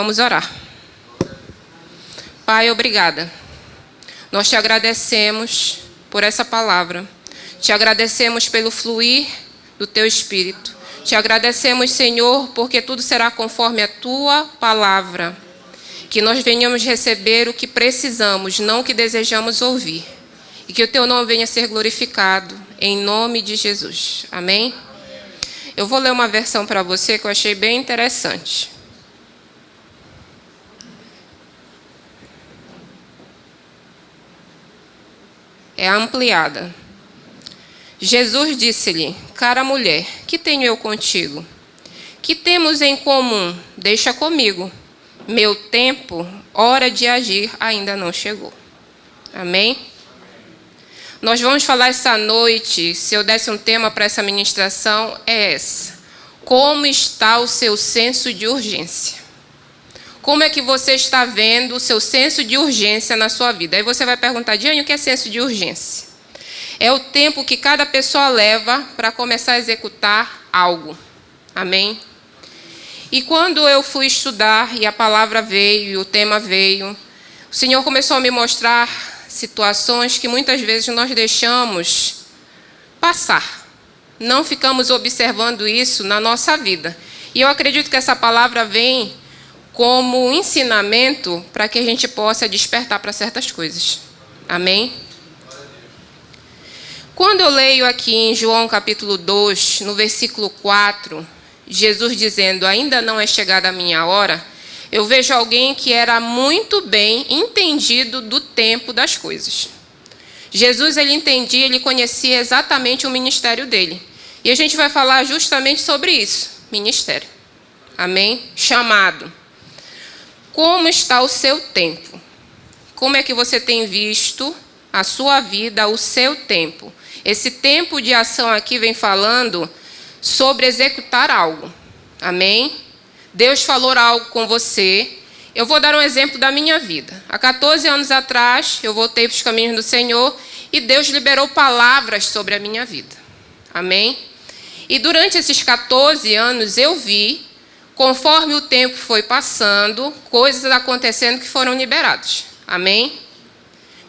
Vamos orar. Pai, obrigada. Nós te agradecemos por essa palavra. Te agradecemos pelo fluir do teu Espírito. Te agradecemos, Senhor, porque tudo será conforme a tua palavra. Que nós venhamos receber o que precisamos, não o que desejamos ouvir. E que o teu nome venha a ser glorificado, em nome de Jesus. Amém? Eu vou ler uma versão para você que eu achei bem interessante. É ampliada. Jesus disse-lhe: cara mulher, que tenho eu contigo? Que temos em comum? Deixa comigo. Meu tempo, hora de agir, ainda não chegou. Amém? Nós vamos falar essa noite, se eu desse um tema para essa ministração, é essa. Como está o seu senso de urgência? Como é que você está vendo o seu senso de urgência na sua vida? Aí você vai perguntar, Diane, o que é senso de urgência? É o tempo que cada pessoa leva para começar a executar algo. Amém? E quando eu fui estudar, e a palavra veio, e o tema veio, o Senhor começou a me mostrar situações que muitas vezes nós deixamos passar. Não ficamos observando isso na nossa vida. E eu acredito que essa palavra vem como ensinamento para que a gente possa despertar para certas coisas. Amém? Quando eu leio aqui em João capítulo 2, no versículo 4, Jesus dizendo, ainda não é chegada a minha hora, eu vejo alguém que era muito bem entendido do tempo das coisas. Jesus, ele entendia, ele conhecia exatamente o ministério dele. E a gente vai falar justamente sobre isso, ministério. Amém? Chamado. Como está o seu tempo? Como é que você tem visto a sua vida, o seu tempo? Esse tempo de ação aqui vem falando sobre executar algo. Amém? Deus falou algo com você. Eu vou dar um exemplo da minha vida. Há 14 anos atrás, eu voltei para os caminhos do Senhor e Deus liberou palavras sobre a minha vida. Amém? E durante esses 14 anos eu vi, conforme o tempo foi passando, coisas acontecendo que foram liberadas. Amém?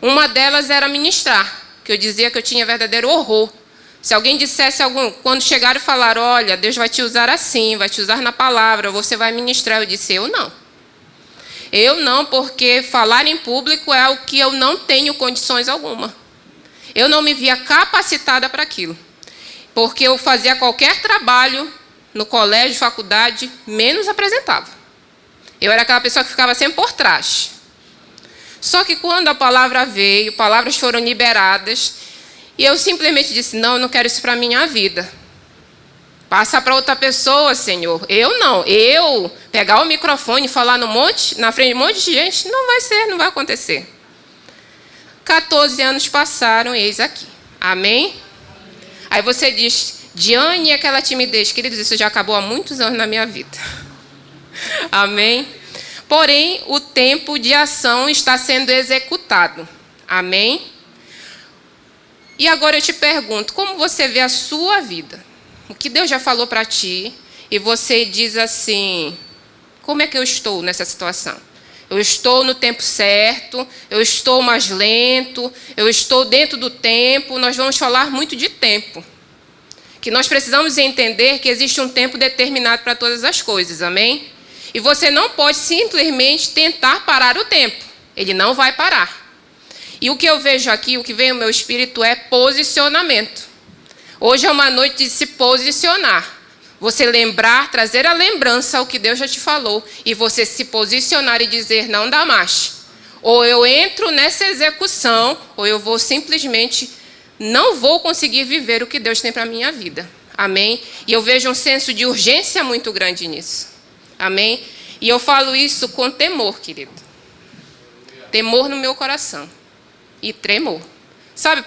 Uma delas era ministrar, que eu dizia que eu tinha verdadeiro horror. Se alguém dissesse, quando chegaram e falaram, olha, Deus vai te usar assim, vai te usar na palavra, você vai ministrar. Eu disse, eu não. Eu não, porque falar em público é algo que eu não tenho condições alguma. Eu não me via capacitada para aquilo. Porque eu fazia qualquer trabalho no colégio, faculdade, menos apresentava. Eu era aquela pessoa que ficava sempre por trás. Só que quando a palavra veio, palavras foram liberadas, e eu simplesmente disse, não, eu não quero isso para a minha vida. Passa para outra pessoa, Senhor. Eu não. Eu pegar o microfone e falar na frente de um monte de gente, não vai ser, não vai acontecer. 14 anos passaram, eis aqui. Amém? Aí você diz, Diane, e aquela timidez? Queridos, isso já acabou há muitos anos na minha vida. Amém? Porém, o tempo de ação está sendo executado. Amém? E agora eu te pergunto, como você vê a sua vida? O que Deus já falou para ti, e você diz assim, como é que eu estou nessa situação? Eu estou no tempo certo, eu estou mais lento, eu estou dentro do tempo. Nós vamos falar muito de tempo. Que nós precisamos entender que existe um tempo determinado para todas as coisas, amém? E você não pode simplesmente tentar parar o tempo. Ele não vai parar. E o que eu vejo aqui, o que vem no meu espírito é posicionamento. Hoje é uma noite de se posicionar. Você lembrar, trazer a lembrança ao que Deus já te falou. E você se posicionar e dizer, não dá mais. Ou eu entro nessa execução, ou eu vou simplesmente, não vou conseguir viver o que Deus tem para a minha vida. Amém? E eu vejo um senso de urgência muito grande nisso. Amém? E eu falo isso com temor, querido. Temor no meu coração. E tremor. Sabe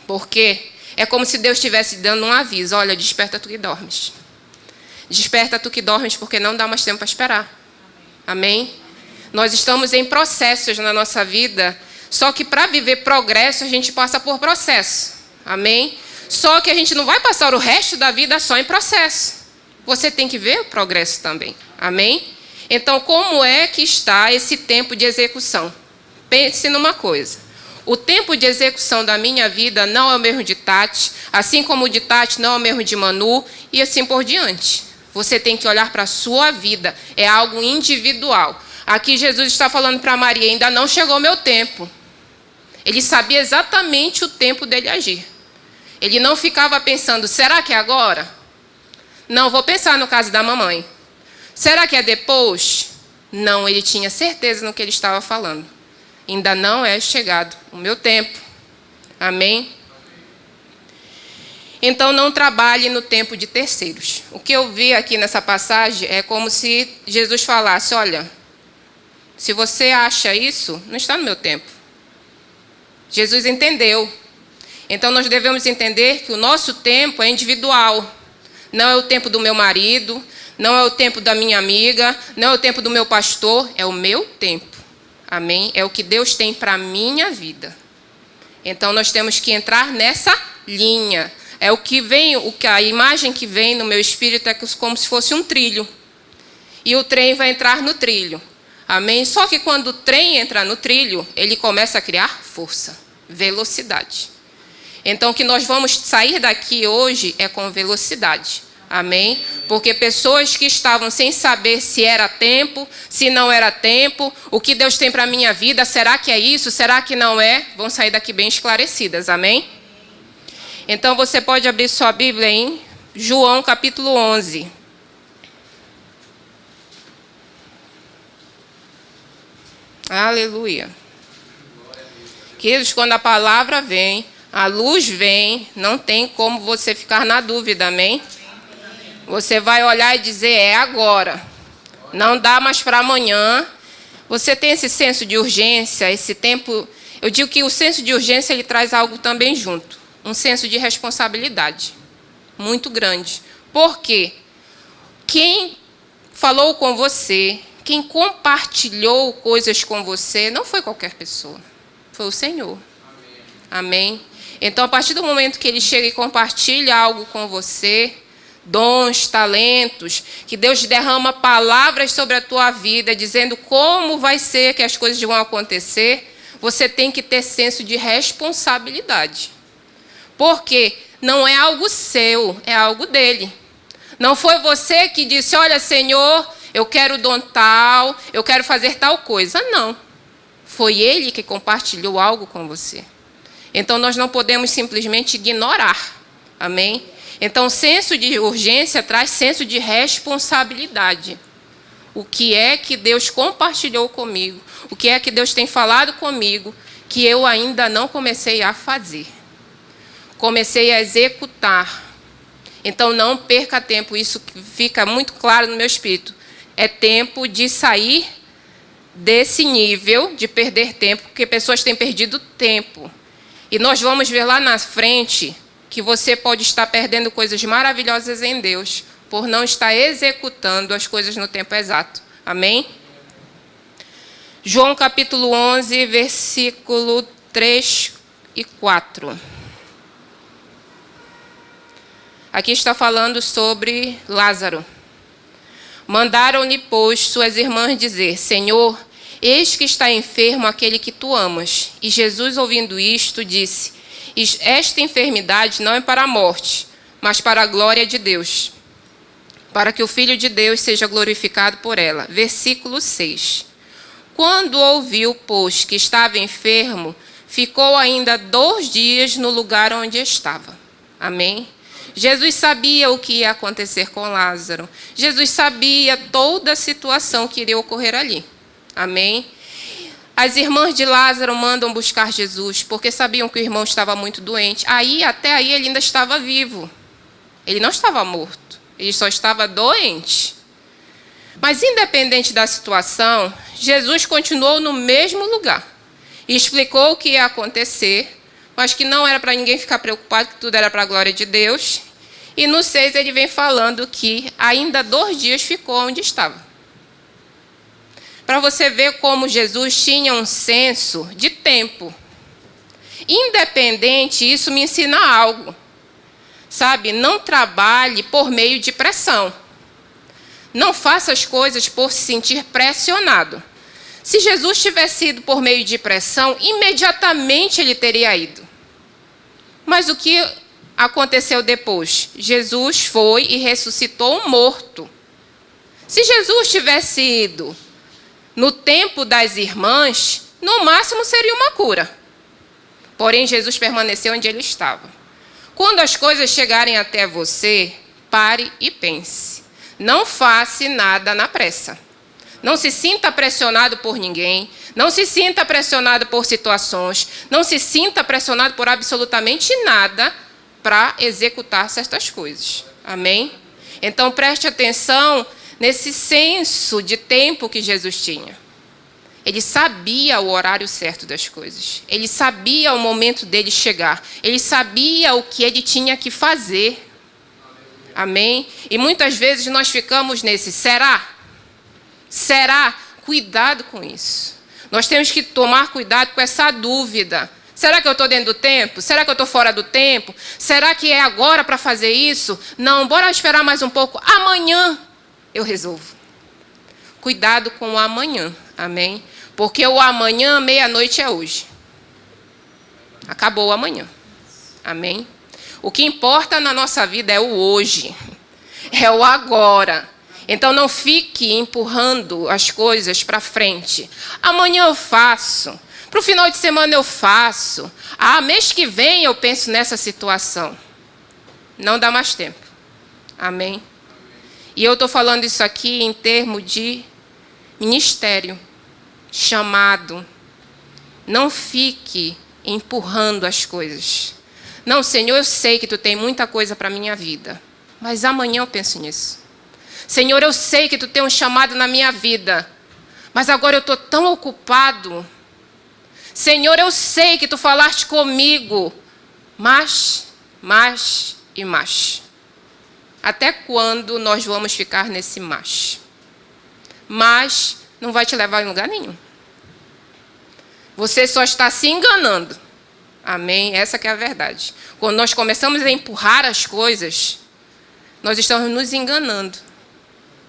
por quê? É como se Deus estivesse dando um aviso. Olha, desperta tu que dormes. Desperta tu que dormes, porque não dá mais tempo para esperar. Amém? Nós estamos em processos na nossa vida, só que para viver progresso, a gente passa por processo. Amém? Só que a gente não vai passar o resto da vida só em processo. Você tem que ver o progresso também. Amém? Então, como é que está esse tempo de execução? Pense numa coisa. O tempo de execução da minha vida não é o mesmo de Tati, assim como o de Tati não é o mesmo de Manu, e assim por diante. Você tem que olhar para a sua vida, é algo individual. Aqui Jesus está falando para Maria, ainda não chegou o meu tempo. Ele sabia exatamente o tempo dele agir. Ele não ficava pensando, será que é agora? Não, vou pensar no caso da mamãe. Será que é depois? Não, ele tinha certeza no que ele estava falando. Ainda não é chegado o meu tempo. Amém? Então, não trabalhe no tempo de terceiros. O que eu vi aqui nessa passagem é como se Jesus falasse, olha, se você acha isso, não está no meu tempo. Jesus entendeu. Então, nós devemos entender que o nosso tempo é individual. Não é o tempo do meu marido, não é o tempo da minha amiga, não é o tempo do meu pastor, é o meu tempo. Amém? É o que Deus tem para a minha vida. Então, nós temos que entrar nessa linha. É o que vem, a imagem que vem no meu espírito é como se fosse um trilho. E o trem vai entrar no trilho. Amém? Só que quando o trem entra no trilho, ele começa a criar força, velocidade. Então, o que nós vamos sair daqui hoje é com velocidade. Amém? Porque pessoas que estavam sem saber se era tempo, se não era tempo, o que Deus tem para a minha vida, será que é isso, será que não é? Vão sair daqui bem esclarecidas. Amém? Então, você pode abrir sua Bíblia em João capítulo 11. Aleluia. Queridos, quando a palavra vem, a luz vem, não tem como você ficar na dúvida, amém? Você vai olhar e dizer, é agora. Não dá mais para amanhã. Você tem esse senso de urgência, esse tempo. Eu digo que o senso de urgência ele traz algo também junto. Um senso de responsabilidade muito grande. Por quê? Quem falou com você, quem compartilhou coisas com você, não foi qualquer pessoa. Foi o Senhor. Amém? Então, a partir do momento que Ele chega e compartilha algo com você, dons, talentos, que Deus derrama palavras sobre a tua vida, dizendo como vai ser que as coisas vão acontecer, você tem que ter senso de responsabilidade. Porque não é algo seu, é algo dele. Não foi você que disse, olha, Senhor, eu quero dom tal, eu quero fazer tal coisa. Não. Foi Ele que compartilhou algo com você. Então, nós não podemos simplesmente ignorar. Amém? Então, senso de urgência traz senso de responsabilidade. O que é que Deus compartilhou comigo? O que é que Deus tem falado comigo que eu ainda não comecei a fazer? Comecei a executar. Então, não perca tempo. Isso fica muito claro no meu espírito. É tempo de sair desse nível de perder tempo, porque pessoas têm perdido tempo. E nós vamos ver lá na frente que você pode estar perdendo coisas maravilhosas em Deus por não estar executando as coisas no tempo exato. Amém? João capítulo 11, versículo 3 e 4. Aqui está falando sobre Lázaro. Mandaram-lhe, pois, suas irmãs dizer, Senhor, eis que está enfermo aquele que tu amas. E Jesus, ouvindo isto, disse, esta enfermidade não é para a morte, mas para a glória de Deus, para que o Filho de Deus seja glorificado por ela. Versículo 6. Quando ouviu, pois, que estava enfermo, ficou ainda 2 dias no lugar onde estava. Amém? Jesus sabia o que ia acontecer com Lázaro. Jesus sabia toda a situação que iria ocorrer ali. Amém? As irmãs de Lázaro mandam buscar Jesus, porque sabiam que o irmão estava muito doente. Até aí ele ainda estava vivo. Ele não estava morto. Ele só estava doente. Mas independente da situação, Jesus continuou no mesmo lugar. E explicou o que ia acontecer, mas que não era para ninguém ficar preocupado, que tudo era para a glória de Deus. E no 6 ele vem falando que ainda 2 dias ficou onde estava. Para você ver como Jesus tinha um senso de tempo. Independente, isso me ensina algo. Sabe, não trabalhe por meio de pressão. Não faça as coisas por se sentir pressionado. Se Jesus tivesse ido por meio de pressão, imediatamente ele teria ido. Mas o que aconteceu depois? Jesus foi e ressuscitou um morto. Se Jesus tivesse ido no tempo das irmãs, no máximo seria uma cura. Porém, Jesus permaneceu onde ele estava. Quando as coisas chegarem até você, pare e pense. Não faça nada na pressa. Não se sinta pressionado por ninguém. Não se sinta pressionado por situações. Não se sinta pressionado por absolutamente nada para executar certas coisas. Amém? Então, preste atenção nesse senso de tempo que Jesus tinha. Ele sabia o horário certo das coisas. Ele sabia o momento dele chegar. Ele sabia o que ele tinha que fazer. Amém? E muitas vezes nós ficamos nesse será? Será? Cuidado com isso. Nós temos que tomar cuidado com essa dúvida. Será que eu estou dentro do tempo? Será que eu estou fora do tempo? Será que é agora para fazer isso? Não, bora esperar mais um pouco. Amanhã eu resolvo. Cuidado com o amanhã. Amém? Porque o amanhã, meia-noite é hoje. Acabou o amanhã. Amém? O que importa na nossa vida é o hoje. É o agora. Então não fique empurrando as coisas para frente. Amanhã eu faço. Para o final de semana eu faço. Mês que vem eu penso nessa situação. Não dá mais tempo. Amém? E eu estou falando isso aqui em termos de ministério, chamado. Não fique empurrando as coisas. Não, Senhor, eu sei que tu tem muita coisa para a minha vida, mas amanhã eu penso nisso. Senhor, eu sei que tu tem um chamado na minha vida, mas agora eu estou tão ocupado. Senhor, eu sei que tu falaste comigo, mas. Até quando nós vamos ficar nesse mas? Mas não vai te levar em lugar nenhum. Você só está se enganando. Amém? Essa que é a verdade. Quando nós começamos a empurrar as coisas, nós estamos nos enganando.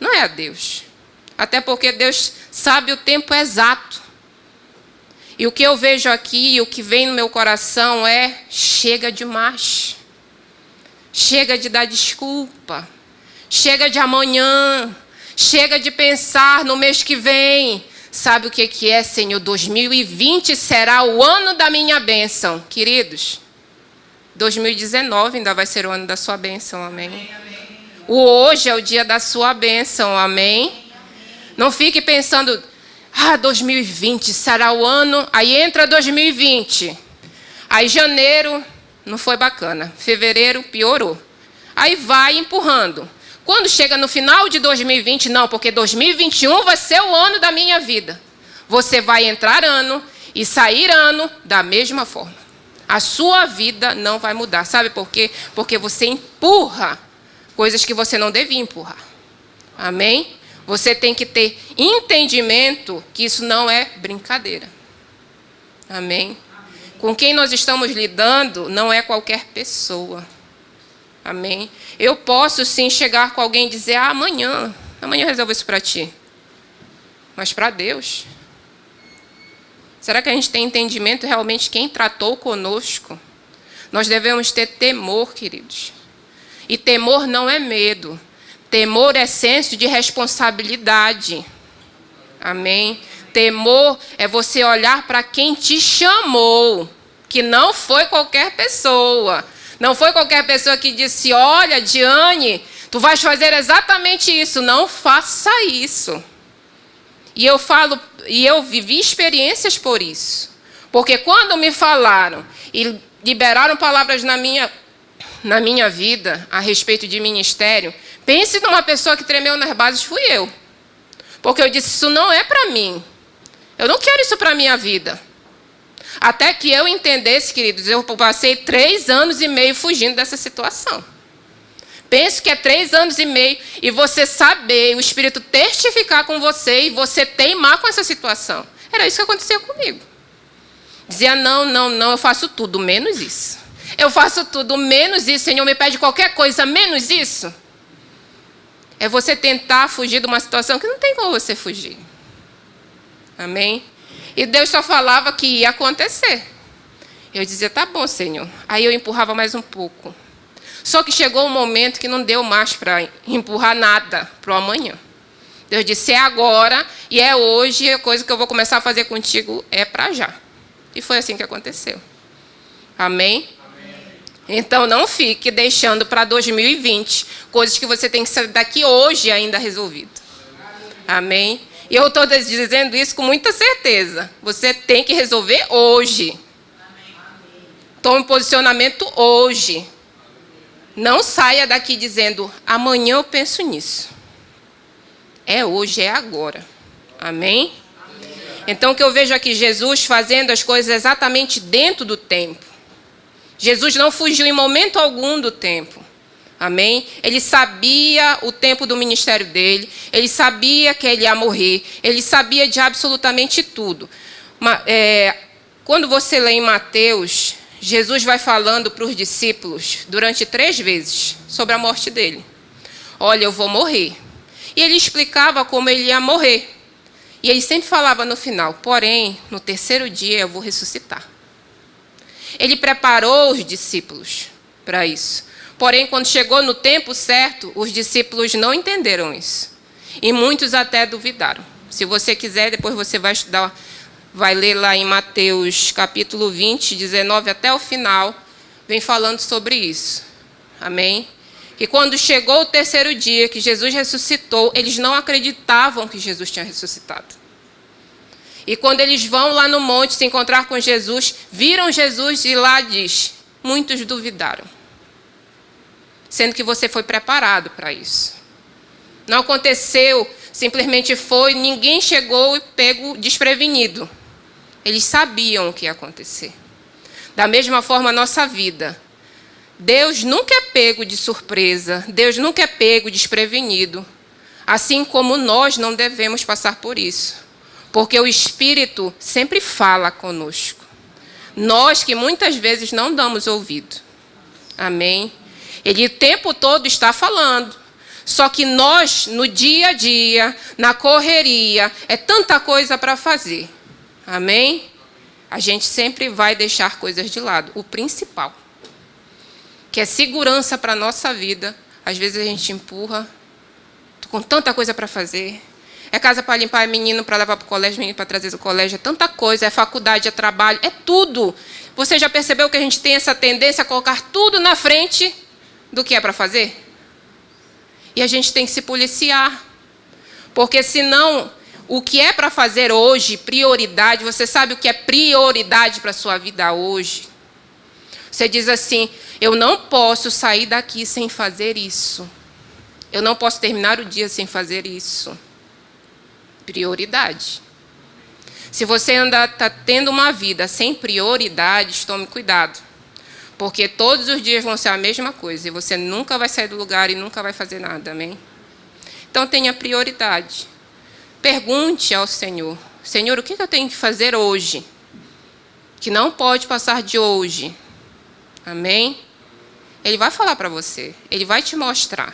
Não é a Deus. Até porque Deus sabe o tempo exato. E o que eu vejo aqui, o que vem no meu coração é: chega demais. Chega de dar desculpa. Chega de amanhã. Chega de pensar no mês que vem. Sabe o que é, Senhor? 2020 será o ano da minha bênção. Queridos, 2019 ainda vai ser o ano da sua bênção, amém? Amém. O hoje é o dia da sua bênção, amém? Não fique pensando, 2020 será o ano, aí entra 2020. Aí janeiro não foi bacana, fevereiro piorou. Aí vai empurrando. Quando chega no final de 2020, não, porque 2021 vai ser o ano da minha vida. Você vai entrar ano e sair ano da mesma forma. A sua vida não vai mudar. Sabe por quê? Porque você empurra coisas que você não devia empurrar. Amém? Você tem que ter entendimento que isso não é brincadeira. Amém? Com quem nós estamos lidando não é qualquer pessoa. Amém? Eu posso sim chegar com alguém e dizer, amanhã eu resolvo isso para ti. Mas para Deus? Será que a gente tem entendimento realmente quem tratou conosco? Nós devemos ter temor, queridos. E temor não é medo. Temor é senso de responsabilidade. Amém? Temor é você olhar para quem te chamou, que não foi qualquer pessoa. Não foi qualquer pessoa que disse, olha, Diane, tu vais fazer exatamente isso. Não faça isso. E eu vivi experiências por isso. Porque quando me falaram e liberaram palavras na minha vida a respeito de ministério, pense numa pessoa que tremeu nas bases, fui eu. Porque eu disse, isso não é para mim. Eu não quero isso para a minha vida. Até que eu entendesse, queridos, eu passei 3 anos e meio fugindo dessa situação. Penso que é 3 anos e meio e você saber, o Espírito testificar com você e você teimar com essa situação. Era isso que acontecia comigo. Dizia, não, eu faço tudo, menos isso. Eu faço tudo, menos isso. Senhor, me pede qualquer coisa, menos isso. É você tentar fugir de uma situação que não tem como você fugir. Amém? E Deus só falava que ia acontecer. Eu dizia, tá bom, Senhor. Aí eu empurrava mais um pouco. Só que chegou um momento que não deu mais para empurrar nada para o amanhã. Deus disse, é agora e é hoje, a coisa que eu vou começar a fazer contigo é para já. E foi assim que aconteceu. Amém? Então, não fique deixando para 2020 coisas que você tem que sair daqui hoje ainda resolvido. Amém? E eu estou dizendo isso com muita certeza. Você tem que resolver hoje. Tome um posicionamento hoje. Não saia daqui dizendo, amanhã eu penso nisso. É hoje, é agora. Amém? Então, o que eu vejo aqui, Jesus fazendo as coisas exatamente dentro do tempo. Jesus não fugiu em momento algum do tempo. Amém? Ele sabia o tempo do ministério dele. Ele sabia que ele ia morrer. Ele sabia de absolutamente tudo. Quando você lê em Mateus, Jesus vai falando para os discípulos durante 3 vezes sobre a morte dele. Olha, eu vou morrer. E ele explicava como ele ia morrer. E ele sempre falava no final, porém, no 3º dia eu vou ressuscitar. Ele preparou os discípulos para isso. Porém, quando chegou no tempo certo, os discípulos não entenderam isso. E muitos até duvidaram. Se você quiser, depois você vai estudar, vai ler lá em Mateus capítulo 20, 19 até o final, vem falando sobre isso. Amém? E quando chegou o 3º dia que Jesus ressuscitou, eles não acreditavam que Jesus tinha ressuscitado. E quando eles vão lá no monte se encontrar com Jesus, viram Jesus e lá diz, muitos duvidaram. Sendo que você foi preparado para isso. Não aconteceu, simplesmente foi, ninguém chegou e pego desprevenido. Eles sabiam o que ia acontecer. Da mesma forma, a nossa vida. Deus nunca é pego de surpresa, Deus nunca é pego desprevenido. Assim como nós não devemos passar por isso. Porque o Espírito sempre fala conosco. Nós que muitas vezes não damos ouvido. Amém? Ele o tempo todo está falando. Só que nós, no dia a dia, na correria, é tanta coisa para fazer. Amém? A gente sempre vai deixar coisas de lado. O principal, que é segurança para a nossa vida, às vezes a gente empurra. Estou com tanta coisa para fazer. É casa para limpar, é menino para levar para o colégio, menino para trazer do colégio. É tanta coisa, é faculdade, é trabalho, é tudo. Você já percebeu que a gente tem essa tendência a colocar tudo na frente do que é para fazer? E a gente tem que se policiar. Porque senão, o que é para fazer hoje, prioridade, você sabe o que é prioridade para a sua vida hoje? Você diz assim, eu não posso sair daqui sem fazer isso. Eu não posso terminar o dia sem fazer isso. Prioridade. Se você está tendo uma vida sem prioridades, tome cuidado. Porque todos os dias vão ser a mesma coisa. E você nunca vai sair do lugar e nunca vai fazer nada. Amém? Então tenha prioridade. Pergunte ao Senhor. Senhor, o que eu tenho que fazer hoje? Que não pode passar de hoje. Amém? Ele vai falar para você. Ele vai te mostrar.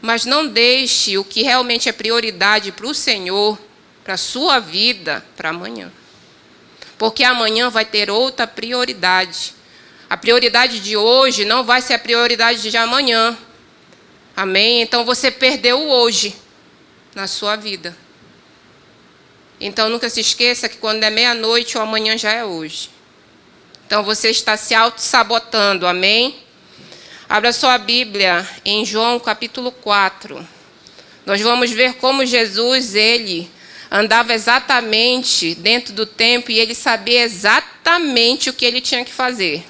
Mas não deixe o que realmente é prioridade para o Senhor, para a sua vida, para amanhã. Porque amanhã vai ter outra prioridade. A prioridade de hoje não vai ser a prioridade de amanhã. Amém? Então você perdeu o hoje na sua vida. Então nunca se esqueça que quando é meia-noite, o amanhã já é hoje. Então você está se auto-sabotando. Amém? Abra sua Bíblia em João capítulo 4. Nós vamos ver como Jesus, ele andava exatamente dentro do tempo e ele sabia exatamente o que ele tinha que fazer.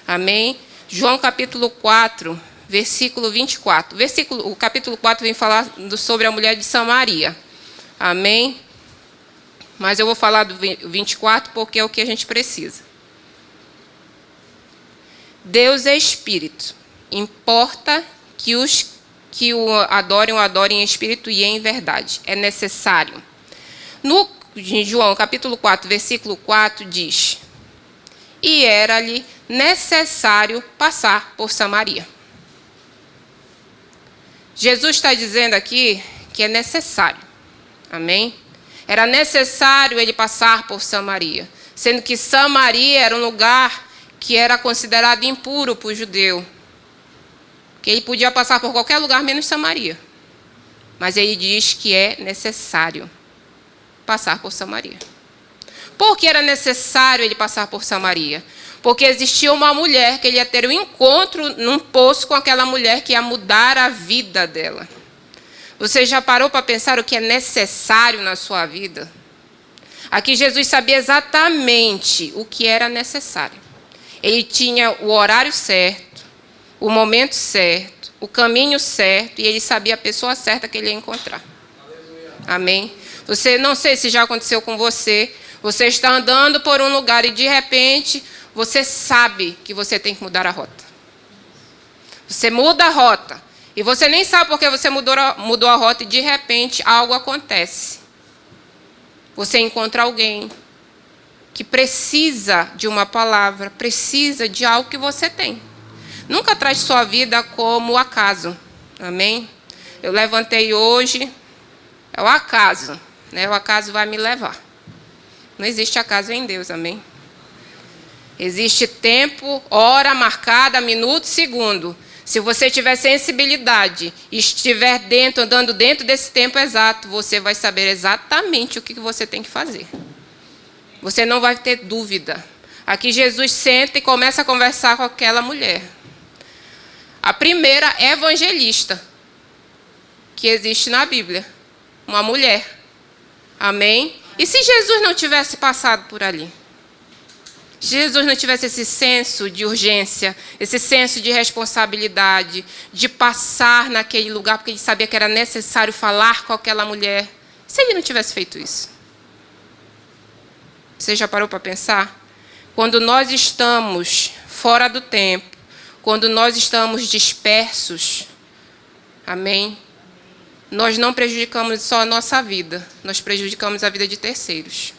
Amém? João capítulo 4, versículo 24. O capítulo 4 vem falar sobre a mulher de Samaria. Amém? Mas eu vou falar do 24 porque é o que a gente precisa. Deus é Espírito. Importa que os que o adorem em espírito e em verdade. É necessário. No João, capítulo 4, versículo 4, diz: E era-lhe necessário passar por Samaria. Jesus está dizendo aqui que é necessário. Amém? Era necessário ele passar por Samaria, sendo que Samaria era um lugar que era considerado impuro para o judeu. Que ele podia passar por qualquer lugar menos Samaria. Mas ele diz que é necessário passar por Samaria. Por que era necessário ele passar por Samaria? Porque existia uma mulher que ele ia ter um encontro num poço com aquela mulher que ia mudar a vida dela. Você já parou para pensar o que é necessário na sua vida? Aqui Jesus sabia exatamente o que era necessário. Ele tinha o horário certo, o momento certo, o caminho certo, e ele sabia a pessoa certa que ele ia encontrar. Amém? Você, não sei se já aconteceu com você, você está andando por um lugar e de repente você sabe que você tem que mudar a rota. Você muda a rota. E você nem sabe porque você mudou a rota e de repente algo acontece. Você encontra alguém que precisa de uma palavra, precisa de algo que você tem. Nunca trate sua vida como acaso. Amém? Eu levantei hoje, é o acaso. Né? O acaso vai me levar. Não existe acaso em Deus, amém? Existe tempo, hora marcada, minuto, segundo. Se você tiver sensibilidade e estiver andando dentro desse tempo exato, você vai saber exatamente o que você tem que fazer. Você não vai ter dúvida. Aqui Jesus senta e começa a conversar com aquela mulher. A primeira evangelista que existe na Bíblia. Uma mulher. Amém? E se Jesus não tivesse passado por ali? Se Jesus não tivesse esse senso de urgência, esse senso de responsabilidade, de passar naquele lugar, porque ele sabia que era necessário falar com aquela mulher. Se ele não tivesse feito isso? Você já parou para pensar? Quando nós estamos fora do tempo, quando nós estamos dispersos, amém? Nós não prejudicamos só a nossa vida, nós prejudicamos a vida de terceiros.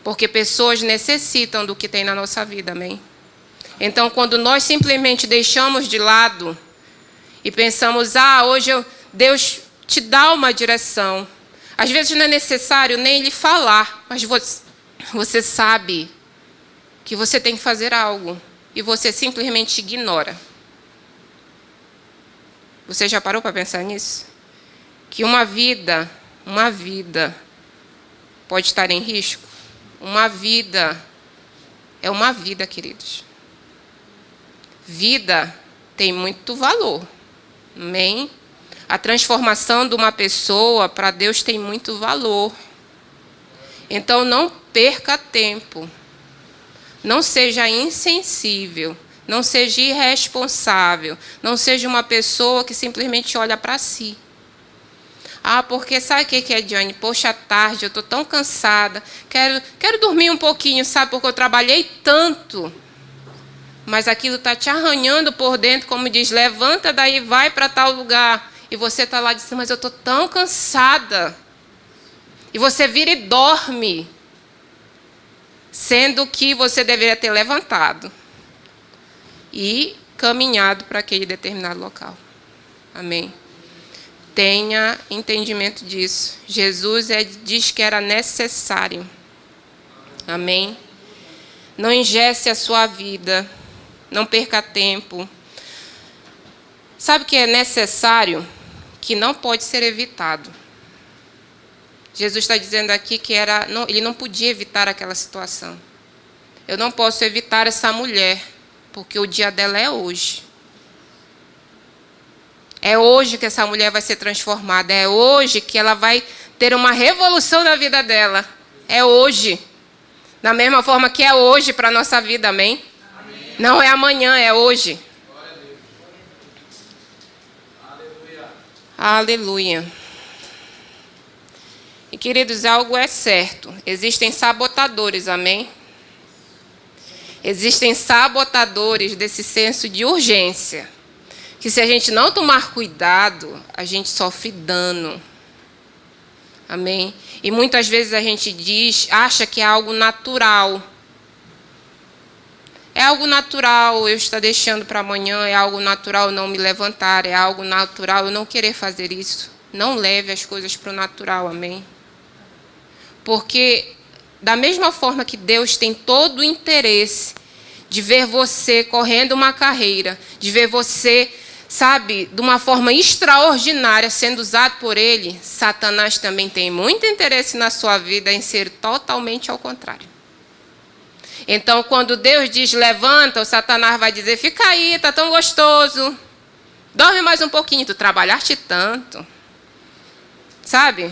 Porque pessoas necessitam do que tem na nossa vida, amém? Então, quando nós simplesmente deixamos de lado e pensamos, hoje Deus te dá uma direção. Às vezes não é necessário nem lhe falar, mas você sabe que você tem que fazer algo e você simplesmente ignora. Você já parou para pensar nisso? Que uma vida pode estar em risco? Uma vida é uma vida, queridos. Vida tem muito valor. Amém? A transformação de uma pessoa para Deus tem muito valor. Então não perca tempo. Não seja insensível. Não seja irresponsável. Não seja uma pessoa que simplesmente olha para si. Porque sabe o que é, Diane? Poxa, tarde, eu estou tão cansada. Quero dormir um pouquinho, sabe? Porque eu trabalhei tanto. Mas aquilo está te arranhando por dentro, como diz, levanta daí, vai para tal lugar. E você está lá dizendo, mas eu estou tão cansada. E você vira e dorme. Sendo que você deveria ter levantado. E caminhado para aquele determinado local. Amém? Tenha entendimento disso. Jesus diz que era necessário. Amém? Não engesse a sua vida. Não perca tempo. Sabe o que é necessário? Que não pode ser evitado. Jesus está dizendo aqui que ele não podia evitar aquela situação. Eu não posso evitar essa mulher, porque o dia dela é hoje. É hoje que essa mulher vai ser transformada. É hoje que ela vai ter uma revolução na vida dela. É hoje. Da mesma forma que é hoje para a nossa vida, amém? Amém? Não é amanhã, é hoje. Aleluia. Aleluia. E, queridos, algo é certo. Existem sabotadores, amém? Existem sabotadores desse senso de urgência. Que se a gente não tomar cuidado, a gente sofre dano. Amém? E muitas vezes a gente acha que é algo natural. É algo natural eu estar deixando para amanhã, é algo natural eu não me levantar, é algo natural eu não querer fazer isso. Não leve as coisas para o natural, amém? Porque da mesma forma que Deus tem todo o interesse de ver você correndo uma carreira, de ver você, sabe, de uma forma extraordinária sendo usado por Ele, Satanás também tem muito interesse na sua vida em ser totalmente ao contrário. Então, quando Deus diz levanta, o Satanás vai dizer, fica aí, está tão gostoso, dorme mais um pouquinho, tu trabalhaste tanto, sabe?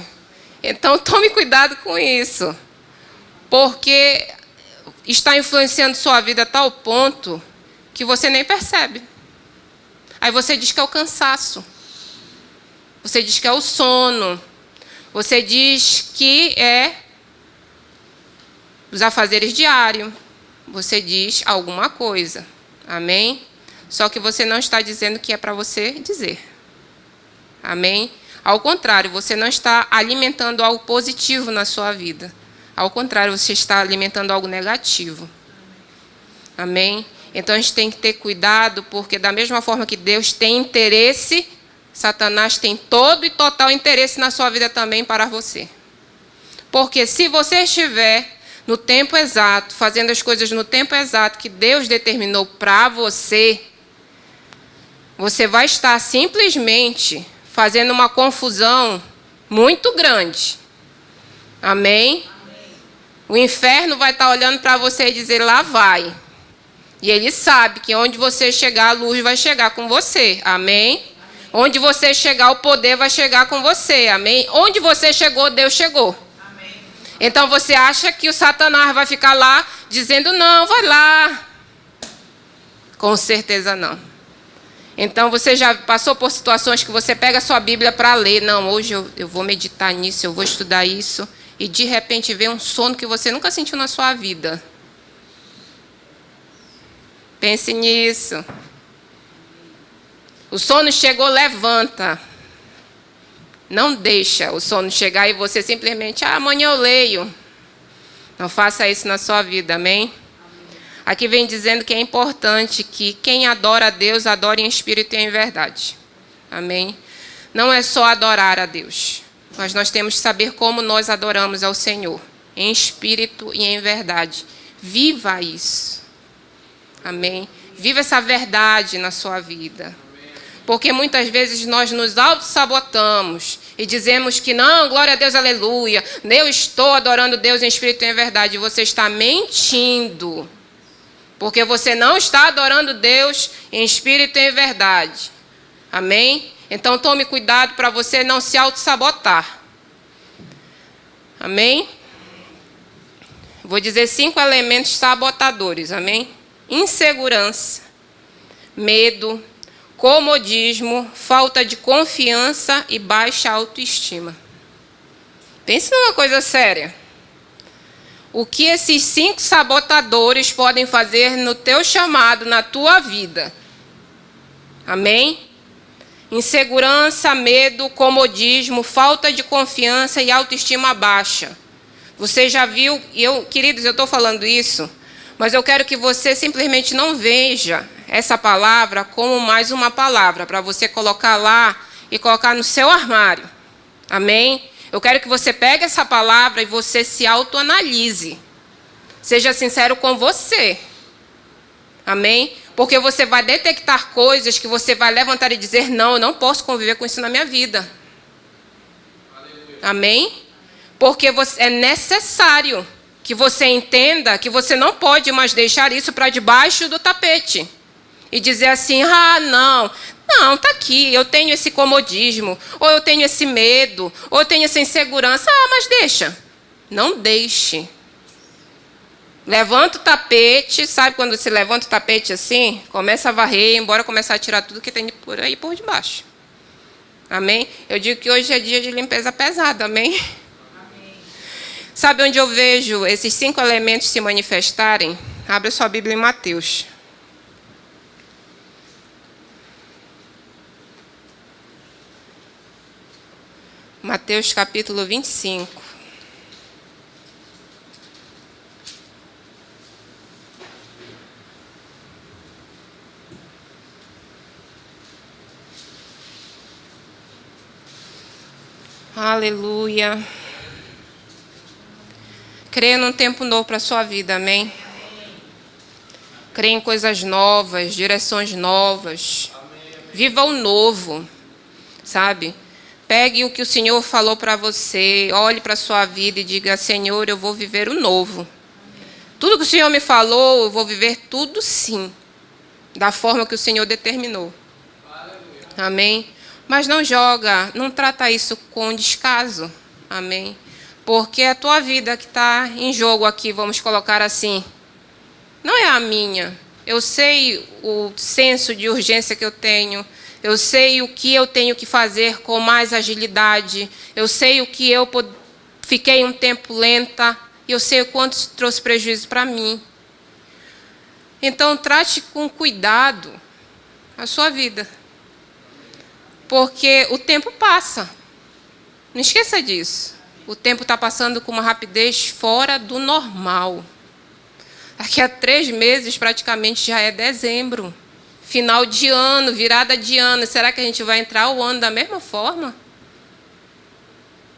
Então, tome cuidado com isso, porque está influenciando sua vida a tal ponto que você nem percebe. Aí você diz que é o cansaço, você diz que é o sono, você diz que é os afazeres diários, você diz alguma coisa, amém? Só que você não está dizendo que é para você dizer, amém? Ao contrário, você não está alimentando algo positivo na sua vida. Ao contrário, você está alimentando algo negativo. Amém? Então, a gente tem que ter cuidado, porque da mesma forma que Deus tem interesse, Satanás tem todo e total interesse na sua vida também para você. Porque se você estiver no tempo exato, fazendo as coisas no tempo exato que Deus determinou para você, você vai estar simplesmente fazendo uma confusão muito grande. Amém? O inferno vai estar olhando para você e dizer, lá vai. E ele sabe que onde você chegar, a luz vai chegar com você. Amém? Onde você chegar, o poder vai chegar com você. Amém? Onde você chegou, Deus chegou. Amém. Então você acha que o Satanás vai ficar lá dizendo, não, vai lá. Com certeza não. Então, você já passou por situações que você pega a sua Bíblia para ler. Não, hoje eu vou meditar nisso, eu vou estudar isso. E, de repente, vem um sono que você nunca sentiu na sua vida. Pense nisso. O sono chegou, levanta. Não deixa o sono chegar e você simplesmente, amanhã eu leio. Não faça isso na sua vida, amém? Aqui vem dizendo que é importante que quem adora a Deus, adore em espírito e em verdade. Amém? Não é só adorar a Deus, mas nós temos que saber como nós adoramos ao Senhor. Em espírito e em verdade. Viva isso. Amém? Viva essa verdade na sua vida. Porque muitas vezes nós nos auto-sabotamos e dizemos que não, glória a Deus, aleluia. Eu estou adorando Deus em espírito e em verdade. Você está mentindo. Porque você não está adorando Deus em espírito e em verdade. Amém? Então tome cuidado para você não se auto-sabotar. Amém? Vou dizer 5 elementos sabotadores. Amém? Insegurança, medo, comodismo, falta de confiança e baixa autoestima. Pense numa coisa séria. O que esses 5 sabotadores podem fazer no teu chamado, na tua vida? Amém? Insegurança, medo, comodismo, falta de confiança e autoestima baixa. Você já viu, queridos, eu estou falando isso, mas eu quero que você simplesmente não veja essa palavra como mais uma palavra para você colocar lá e colocar no seu armário. Amém? Eu quero que você pegue essa palavra e você se autoanalise. Seja sincero com você. Amém? Porque você vai detectar coisas que você vai levantar e dizer, não, eu não posso conviver com isso na minha vida. Aleluia. Amém? Porque é necessário que você entenda que você não pode mais deixar isso para debaixo do tapete. E dizer assim, não, está aqui, eu tenho esse comodismo, ou eu tenho esse medo, ou eu tenho essa insegurança. Mas deixa. Não deixe. Levanta o tapete, sabe quando você levanta o tapete assim? Começa a varrer, embora começar a tirar tudo que tem por aí por debaixo. Amém? Eu digo que hoje é dia de limpeza pesada, amém? Amém. Sabe onde eu vejo esses 5 elementos se manifestarem? Abre a sua Bíblia em Mateus. Mateus capítulo 25. Aleluia. Creia num tempo novo para a sua vida, amém? Creia em coisas novas, direções novas. Viva o novo, sabe? Pegue o que o Senhor falou para você, olhe para a sua vida e diga: Senhor, eu vou viver o novo. Tudo que o Senhor me falou, eu vou viver tudo sim, da forma que o Senhor determinou. Amém? Mas não joga, não trata isso com descaso. Amém? Porque é a tua vida que está em jogo aqui, vamos colocar assim. Não é a minha. Eu sei o senso de urgência que eu tenho. Eu sei o que eu tenho que fazer com mais agilidade. Eu sei o que eu fiquei um tempo lenta. E eu sei o quanto isso trouxe prejuízo para mim. Então, trate com cuidado a sua vida. Porque o tempo passa. Não esqueça disso. O tempo está passando com uma rapidez fora do normal. Daqui a 3 meses, praticamente, já é dezembro. Final de ano, virada de ano. Será que a gente vai entrar o ano da mesma forma?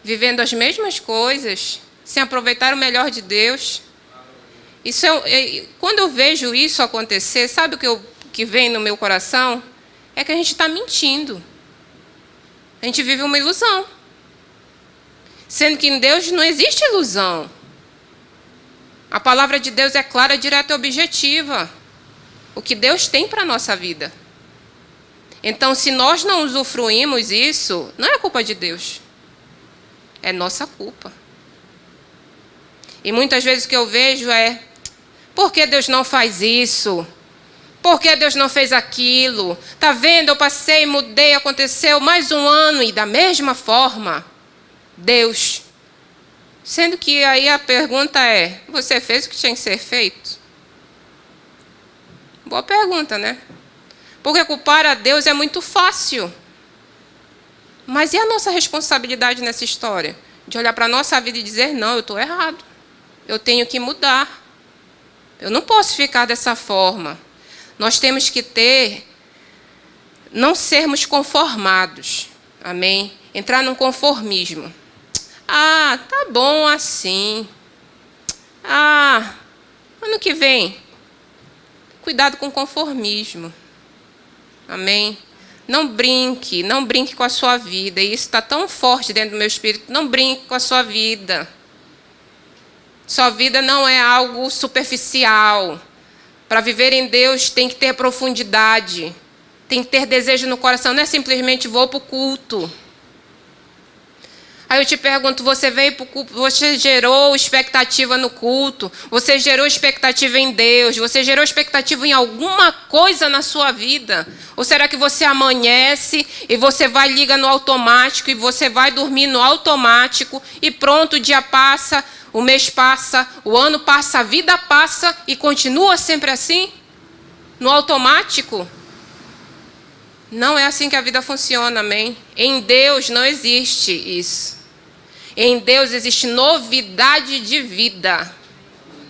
Vivendo as mesmas coisas, sem aproveitar o melhor de Deus? Isso quando eu vejo isso acontecer, sabe o que vem no meu coração? É que a gente está mentindo. A gente vive uma ilusão. Sendo que em Deus não existe ilusão. A palavra de Deus é clara, direta e objetiva. O que Deus tem para a nossa vida. Então, se nós não usufruímos isso, não é culpa de Deus. É nossa culpa. E muitas vezes o que eu vejo é: por que Deus não faz isso? Por que Deus não fez aquilo? Está vendo? Eu passei, mudei, aconteceu mais um ano e da mesma forma, Deus. Sendo que aí a pergunta é: você fez o que tinha que ser feito? Boa pergunta, né? Porque culpar a Deus é muito fácil. Mas e a nossa responsabilidade nessa história? De olhar para a nossa vida e dizer: não, eu estou errado. Eu tenho que mudar. Eu não posso ficar dessa forma. Nós temos que não sermos conformados. Amém? Entrar num conformismo. Ah, tá bom assim. Ah, ano que vem. Cuidado com o conformismo. Amém? Não brinque com a sua vida. E isso está tão forte dentro do meu espírito. Não brinque com a sua vida. Sua vida não é algo superficial. Para viver em Deus tem que ter profundidade. Tem que ter desejo no coração. Não é simplesmente vou para o culto. Aí eu te pergunto, você veio para o culto, você gerou expectativa no culto, você gerou expectativa em Deus, você gerou expectativa em alguma coisa na sua vida? Ou será que você amanhece e você vai, liga no automático e você vai dormir no automático e pronto, o dia passa, o mês passa, o ano passa, a vida passa e continua sempre assim? No automático? Não é assim que a vida funciona, amém? Em Deus não existe isso. Em Deus existe novidade de vida.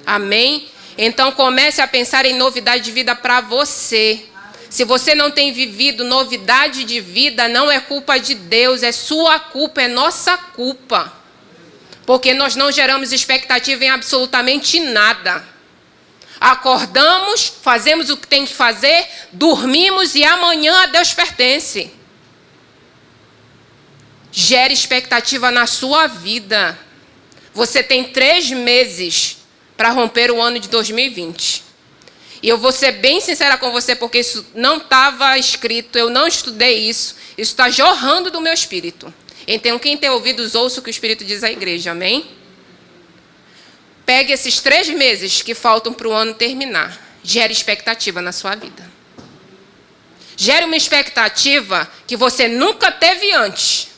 Amém? Então comece a pensar em novidade de vida para você. Se você não tem vivido novidade de vida, não é culpa de Deus, é sua culpa, é nossa culpa. Porque nós não geramos expectativa em absolutamente nada. Acordamos, fazemos o que tem que fazer, dormimos e amanhã a Deus pertence. Gere expectativa na sua vida. Você tem 3 meses para romper o ano de 2020. E eu vou ser bem sincera com você, porque isso não estava escrito, eu não estudei isso. Isso está jorrando do meu espírito. Então, quem tem ouvidos, ouça o que o Espírito diz à igreja, amém? Pegue esses 3 meses que faltam para o ano terminar. Gere expectativa na sua vida. Gere uma expectativa que você nunca teve antes.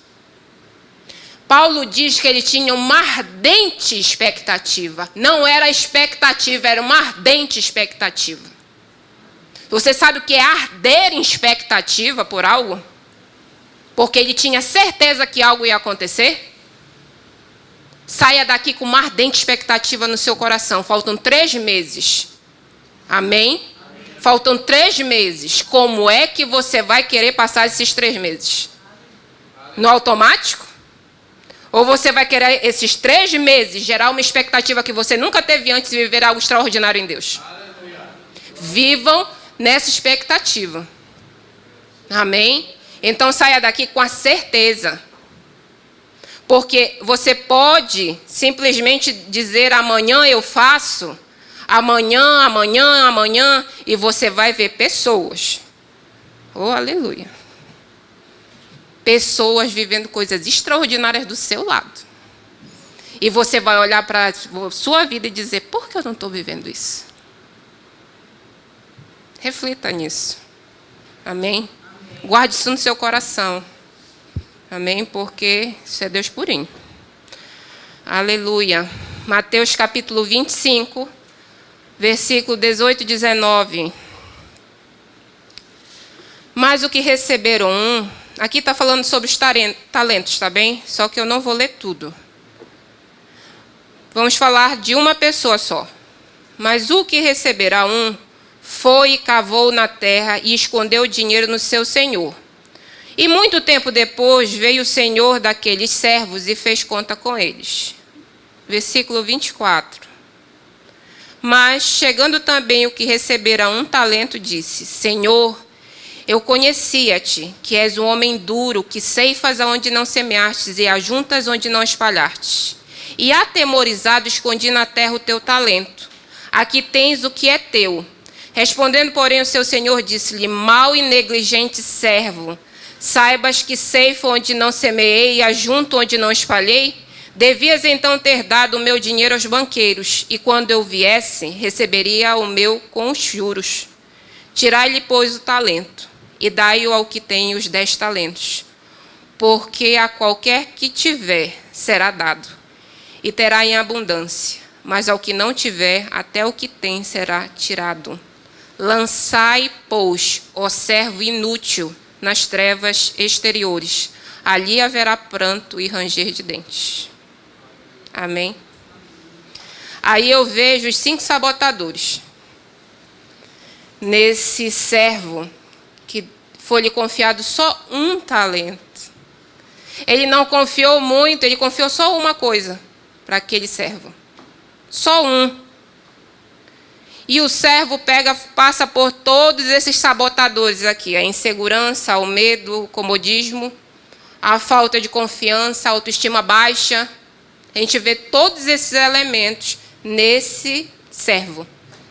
Paulo diz que ele tinha uma ardente expectativa. Não era expectativa, era uma ardente expectativa. Você sabe o que é arder em expectativa por algo? Porque ele tinha certeza que algo ia acontecer. Saia daqui com uma ardente expectativa no seu coração. Faltam 3 meses. Amém? Faltam 3 meses. Como é que você vai querer passar esses 3 meses? No automático? Ou você vai querer, esses 3 meses, gerar uma expectativa que você nunca teve antes e viver algo extraordinário em Deus? Aleluia. Vivam nessa expectativa. Amém? Então saia daqui com a certeza. Porque você pode simplesmente dizer amanhã eu faço, amanhã, e você vai ver pessoas. Oh, aleluia. Pessoas vivendo coisas extraordinárias do seu lado. E você vai olhar para a sua vida e dizer, por que eu não estou vivendo isso? Reflita nisso. Amém? Guarde isso no seu coração. Amém? Porque isso é Deus purinho. Aleluia. Mateus capítulo 25, versículo 18 e 19. Mas o que receberam aqui está falando sobre os talentos, tá bem? Só que eu não vou ler tudo. Vamos falar de uma pessoa só. Mas o que receberá foi e cavou na terra e escondeu o dinheiro no seu senhor. E muito tempo depois veio o senhor daqueles servos e fez conta com eles. Versículo 24. Mas, chegando também o que recebera 1 talento, disse, Senhor, eu conhecia-te, que és um homem duro, que ceifas aonde não semeastes e ajuntas onde não espalhastes. E atemorizado escondi na terra o teu talento. Aqui tens o que é teu. Respondendo, porém, o seu senhor disse-lhe, mau e negligente servo, saibas que ceifo onde não semeei e ajunto onde não espalhei? Devias então ter dado o meu dinheiro aos banqueiros, e quando eu viesse, receberia o meu com os juros. Tirai-lhe, pois, o talento, e dai-o ao que tem os 10 talentos. Porque a qualquer que tiver, será dado, e terá em abundância. Mas ao que não tiver, até o que tem será tirado. Lançai, pois, ó servo inútil, nas trevas exteriores. Ali haverá pranto e ranger de dentes. Amém? Aí eu vejo os 5 sabotadores. Nesse servo, que foi-lhe confiado só 1 talento. Ele não confiou muito, ele confiou só uma coisa para aquele servo. Só 1. E o servo passa por todos esses sabotadores aqui. A insegurança, o medo, o comodismo, a falta de confiança, a autoestima baixa. A gente vê todos esses elementos nesse servo,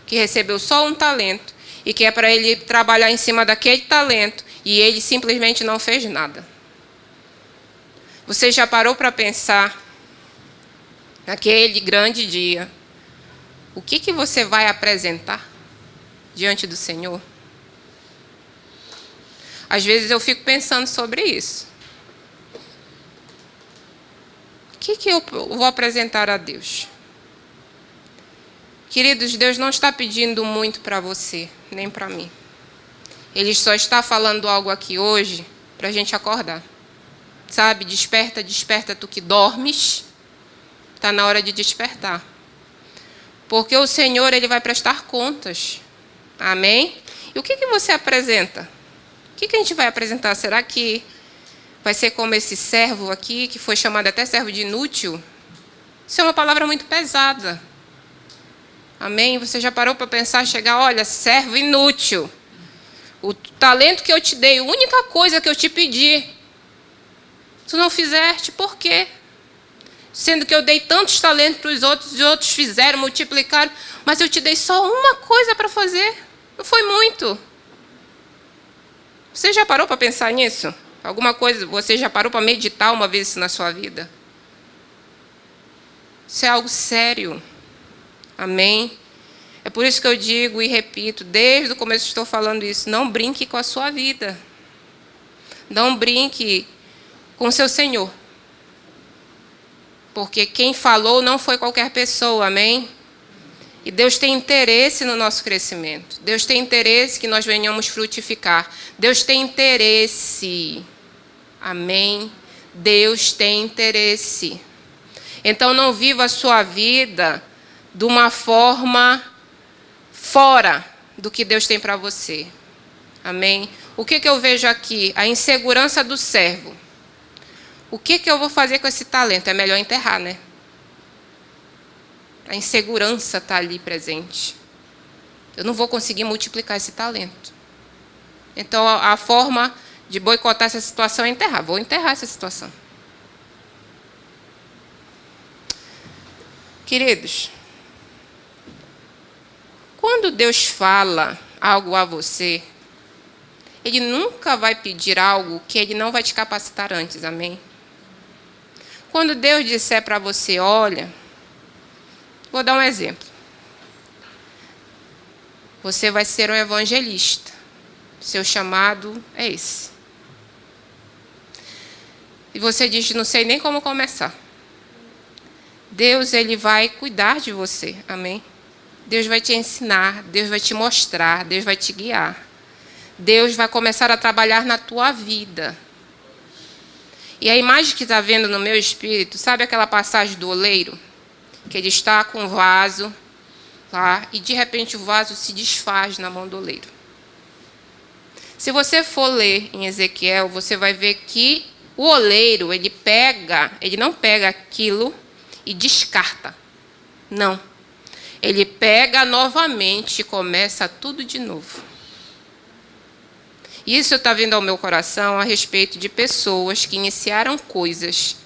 que recebeu só 1 talento e que é para ele trabalhar em cima daquele talento e ele simplesmente não fez nada. Você já parou para pensar, naquele grande dia, o que você vai apresentar diante do Senhor? Às vezes eu fico pensando sobre isso. O que eu vou apresentar a Deus? Queridos, Deus não está pedindo muito para você, nem para mim. Ele só está falando algo aqui hoje para a gente acordar. Sabe, desperta, desperta tu que dormes. Está na hora de despertar. Porque o Senhor, Ele vai prestar contas. Amém? E o que você apresenta? O que a gente vai apresentar? Será que vai ser como esse servo aqui, que foi chamado até servo de inútil? Isso é uma palavra muito pesada. Amém? Você já parou para pensar, chegar, olha, servo inútil. O talento que eu te dei, a única coisa que eu te pedi, tu não fizeste, por quê? Sendo que eu dei tantos talentos para os outros, e outros fizeram, multiplicaram, mas eu te dei só uma coisa para fazer. Não foi muito. Você já parou para pensar nisso? Alguma coisa, você já parou para meditar uma vez isso na sua vida? Isso é algo sério. Amém? É por isso que eu digo e repito, desde o começo estou falando isso, não brinque com a sua vida. Não brinque com o seu Senhor. Porque quem falou não foi qualquer pessoa, amém? E Deus tem interesse no nosso crescimento. Deus tem interesse que nós venhamos frutificar. Deus tem interesse. Amém? Deus tem interesse. Então não viva a sua vida de uma forma fora do que Deus tem para você. Amém? O que eu vejo aqui? A insegurança do servo. O que eu vou fazer com esse talento? É melhor enterrar, né? A insegurança está ali presente. Eu não vou conseguir multiplicar esse talento. Então, a forma de boicotar essa situação é enterrar. Vou enterrar essa situação. Queridos, quando Deus fala algo a você, Ele nunca vai pedir algo que Ele não vai te capacitar antes, amém? Quando Deus disser para você, olha, vou dar um exemplo. Você vai ser um evangelista. Seu chamado é esse. E você diz, não sei nem como começar. Deus, Ele vai cuidar de você, amém? Deus vai te ensinar, Deus vai te mostrar, Deus vai te guiar. Deus vai começar a trabalhar na tua vida. E a imagem que está vendo no meu espírito, sabe aquela passagem do oleiro? Que ele está com o vaso lá, e de repente o vaso se desfaz na mão do oleiro. Se você for ler em Ezequiel, você vai ver que o oleiro, ele não pega aquilo e descarta. Não. Ele pega novamente e começa tudo de novo. Isso está vindo ao meu coração a respeito de pessoas que iniciaram coisas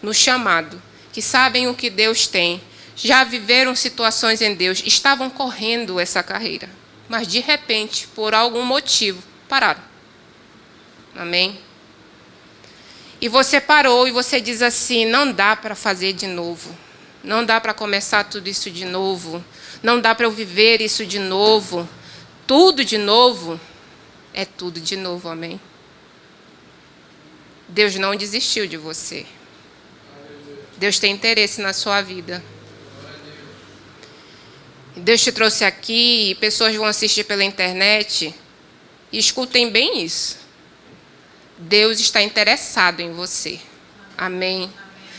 no chamado, que sabem o que Deus tem, já viveram situações em Deus, estavam correndo essa carreira, mas de repente, por algum motivo, pararam. Amém? E você parou e você diz assim, não dá para fazer de novo. Não dá para começar tudo isso de novo. Não dá para eu viver isso de novo. Tudo de novo é tudo de novo, amém? Deus não desistiu de você. Deus tem interesse na sua vida. Deus te trouxe aqui e pessoas vão assistir pela internet. E escutem bem isso. Deus está interessado em você. Amém?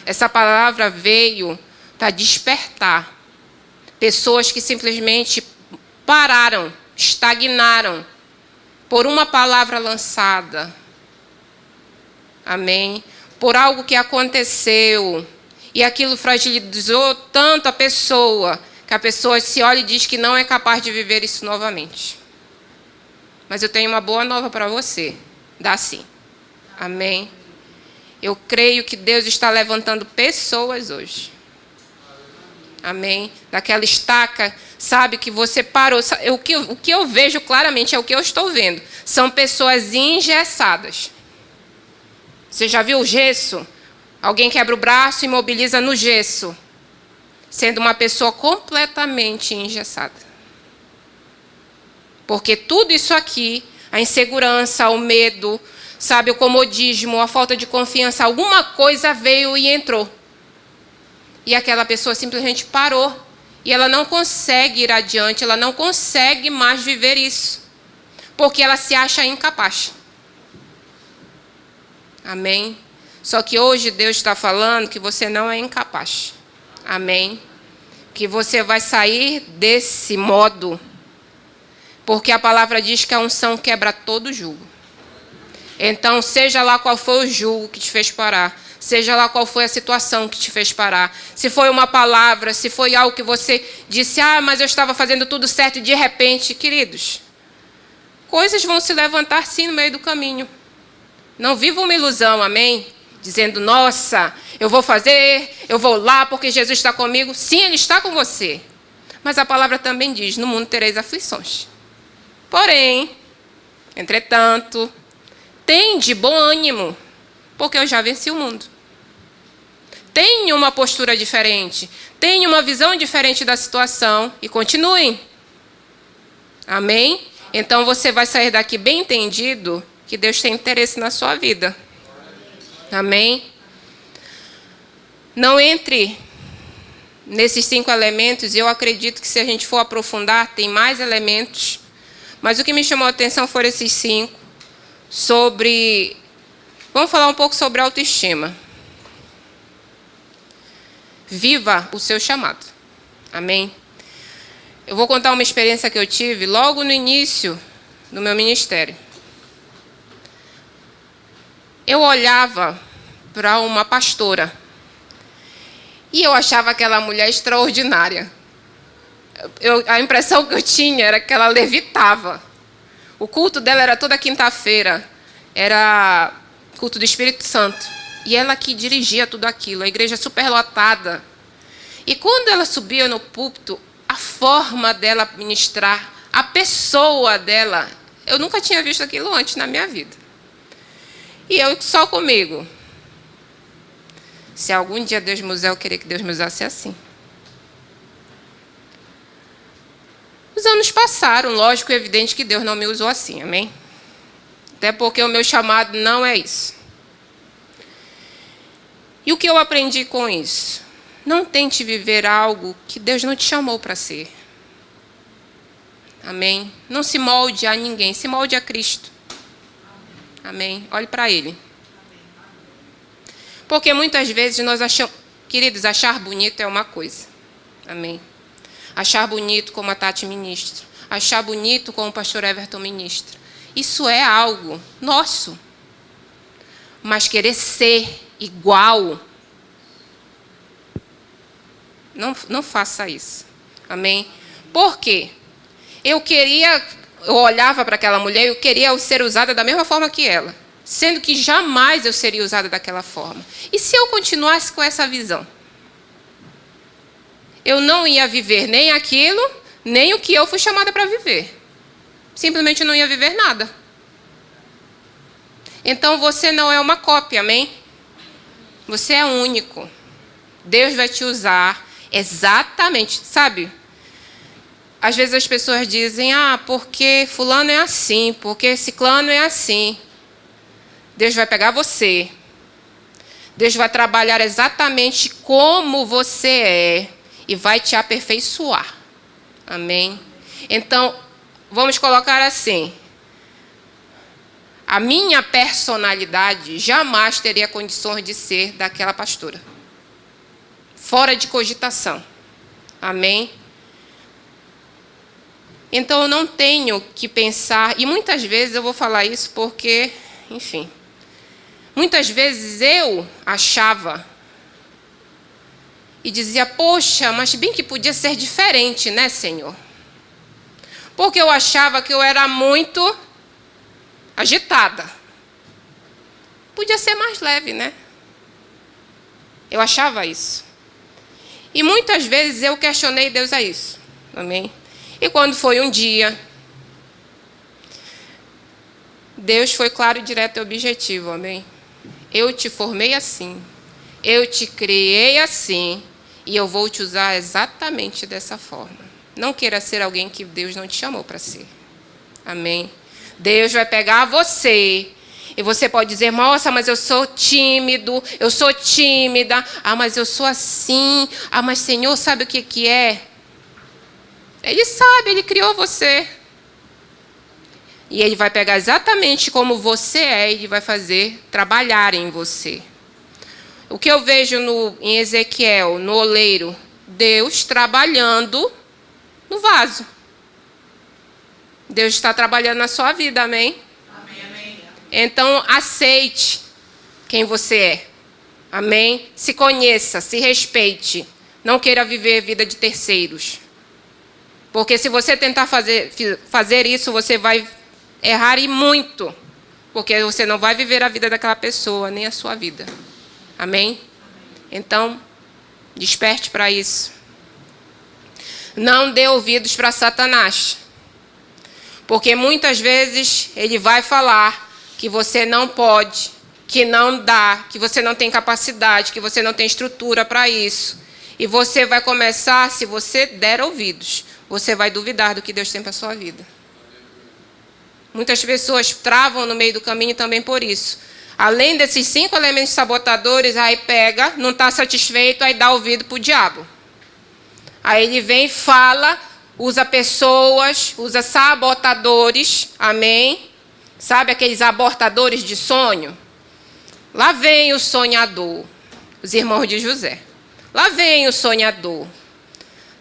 Essa palavra veio para despertar pessoas que simplesmente pararam, estagnaram por uma palavra lançada. Amém? Por algo que aconteceu e aquilo fragilizou tanto a pessoa que a pessoa se olha e diz que não é capaz de viver isso novamente. Mas eu tenho uma boa nova para você. Dá sim. Amém? Eu creio que Deus está levantando pessoas hoje. Amém? Daquela estaca, sabe, que você parou. O que eu vejo claramente é o que eu estou vendo. São pessoas engessadas. Você já viu o gesso? Alguém quebra o braço e imobiliza no gesso. Sendo uma pessoa completamente engessada. Porque tudo isso aqui, a insegurança, o medo, sabe, o comodismo, a falta de confiança, alguma coisa veio e entrou. E aquela pessoa simplesmente parou. E ela não consegue ir adiante, ela não consegue mais viver isso. Porque ela se acha incapaz. Amém? Só que hoje Deus está falando que você não é incapaz. Amém? Que você vai sair desse modo. Porque a palavra diz que a unção quebra todo jugo. Então, seja lá qual foi o jugo que te fez parar, seja lá qual foi a situação que te fez parar, se foi uma palavra, se foi algo que você disse, mas eu estava fazendo tudo certo e de repente, queridos, coisas vão se levantar sim no meio do caminho. Não viva uma ilusão, amém? Dizendo, nossa, eu vou fazer, eu vou lá porque Jesus está comigo. Sim, Ele está com você. Mas a palavra também diz, no mundo tereis aflições. Porém, entretanto, tende bom ânimo, porque eu já venci o mundo. Tenha uma postura diferente, tenha uma visão diferente da situação e continuem. Amém? Então você vai sair daqui bem entendido que Deus tem interesse na sua vida. Amém? Não entre nesses 5 elementos, eu acredito que se a gente for aprofundar, tem mais elementos. Mas o que me chamou a atenção foram esses 5. Vamos falar um pouco sobre autoestima. Viva o seu chamado. Amém? Eu vou contar uma experiência que eu tive logo no início do meu ministério. Eu olhava para uma pastora. E eu achava aquela mulher extraordinária. A impressão que eu tinha era que ela levitava. O culto dela era toda quinta-feira. Era culto do Espírito Santo. E ela que dirigia tudo aquilo. A igreja superlotada. E quando ela subia no púlpito, a forma dela ministrar, a pessoa dela, eu nunca tinha visto aquilo antes na minha vida. E eu só comigo. Se algum dia Deus me usar, eu queria que Deus me usasse assim. Os anos passaram, lógico e evidente que Deus não me usou assim, amém? Até porque o meu chamado não é isso. E o que eu aprendi com isso? Não tente viver algo que Deus não te chamou para ser. Amém? Não se molde a ninguém, se molde a Cristo. Amém? Olhe para Ele. Porque muitas vezes nós achamos... Queridos, achar bonito é uma coisa. Amém? Achar bonito como a Tati ministra. Achar bonito como o pastor Everton ministra. Isso é algo nosso. Mas querer ser igual... Não faça isso. Amém? Por quê? Eu olhava para aquela mulher e eu queria ser usada da mesma forma que ela. Sendo que jamais eu seria usada daquela forma. E se eu continuasse com essa visão? Eu não ia viver nem aquilo, nem o que eu fui chamada para viver. Simplesmente não ia viver nada. Então você não é uma cópia, amém? Você é único. Deus vai te usar exatamente, sabe? Às vezes as pessoas dizem, porque fulano é assim, porque ciclano é assim. Deus vai pegar você. Deus vai trabalhar exatamente como você é e vai te aperfeiçoar. Amém? Então, vamos colocar assim. A minha personalidade jamais teria condições de ser daquela pastora. Fora de cogitação. Amém? Então, eu não tenho que pensar... E muitas vezes eu vou falar isso porque, enfim... Muitas vezes eu achava e dizia, poxa, mas bem que podia ser diferente, né, Senhor? Porque eu achava que eu era muito agitada. Podia ser mais leve, né? Eu achava isso. E muitas vezes eu questionei Deus a isso. Amém? E quando foi um dia, Deus foi claro, direto e objetivo. Amém? Eu te formei assim, eu te criei assim, e eu vou te usar exatamente dessa forma. Não queira ser alguém que Deus não te chamou para ser. Amém? Deus vai pegar você, e você pode dizer, nossa, mas eu sou tímido, eu sou tímida, mas eu sou assim, mas Senhor sabe o que é? Ele sabe, Ele criou você. E Ele vai pegar exatamente como você é e Ele vai fazer trabalhar em você. O que eu vejo em Ezequiel, no oleiro, Deus trabalhando no vaso. Deus está trabalhando na sua vida, amém? Amém, amém. Então, aceite quem você é. Amém? Se conheça, se respeite. Não queira viver a vida de terceiros. Porque se você tentar fazer isso, você vai... errar e muito, porque você não vai viver a vida daquela pessoa, nem a sua vida. Amém? Então, desperte para isso. Não dê ouvidos para Satanás. Porque muitas vezes ele vai falar que você não pode, que não dá, que você não tem capacidade, que você não tem estrutura para isso. E você vai começar, se você der ouvidos, você vai duvidar do que Deus tem para a sua vida. Muitas pessoas travam no meio do caminho também por isso. Além desses 5 elementos sabotadores, aí pega, não está satisfeito, aí dá ouvido para o diabo. Aí ele vem, fala, usa pessoas, usa sabotadores, amém? Sabe aqueles abortadores de sonho? Lá vem o sonhador, os irmãos de José. Lá vem o sonhador.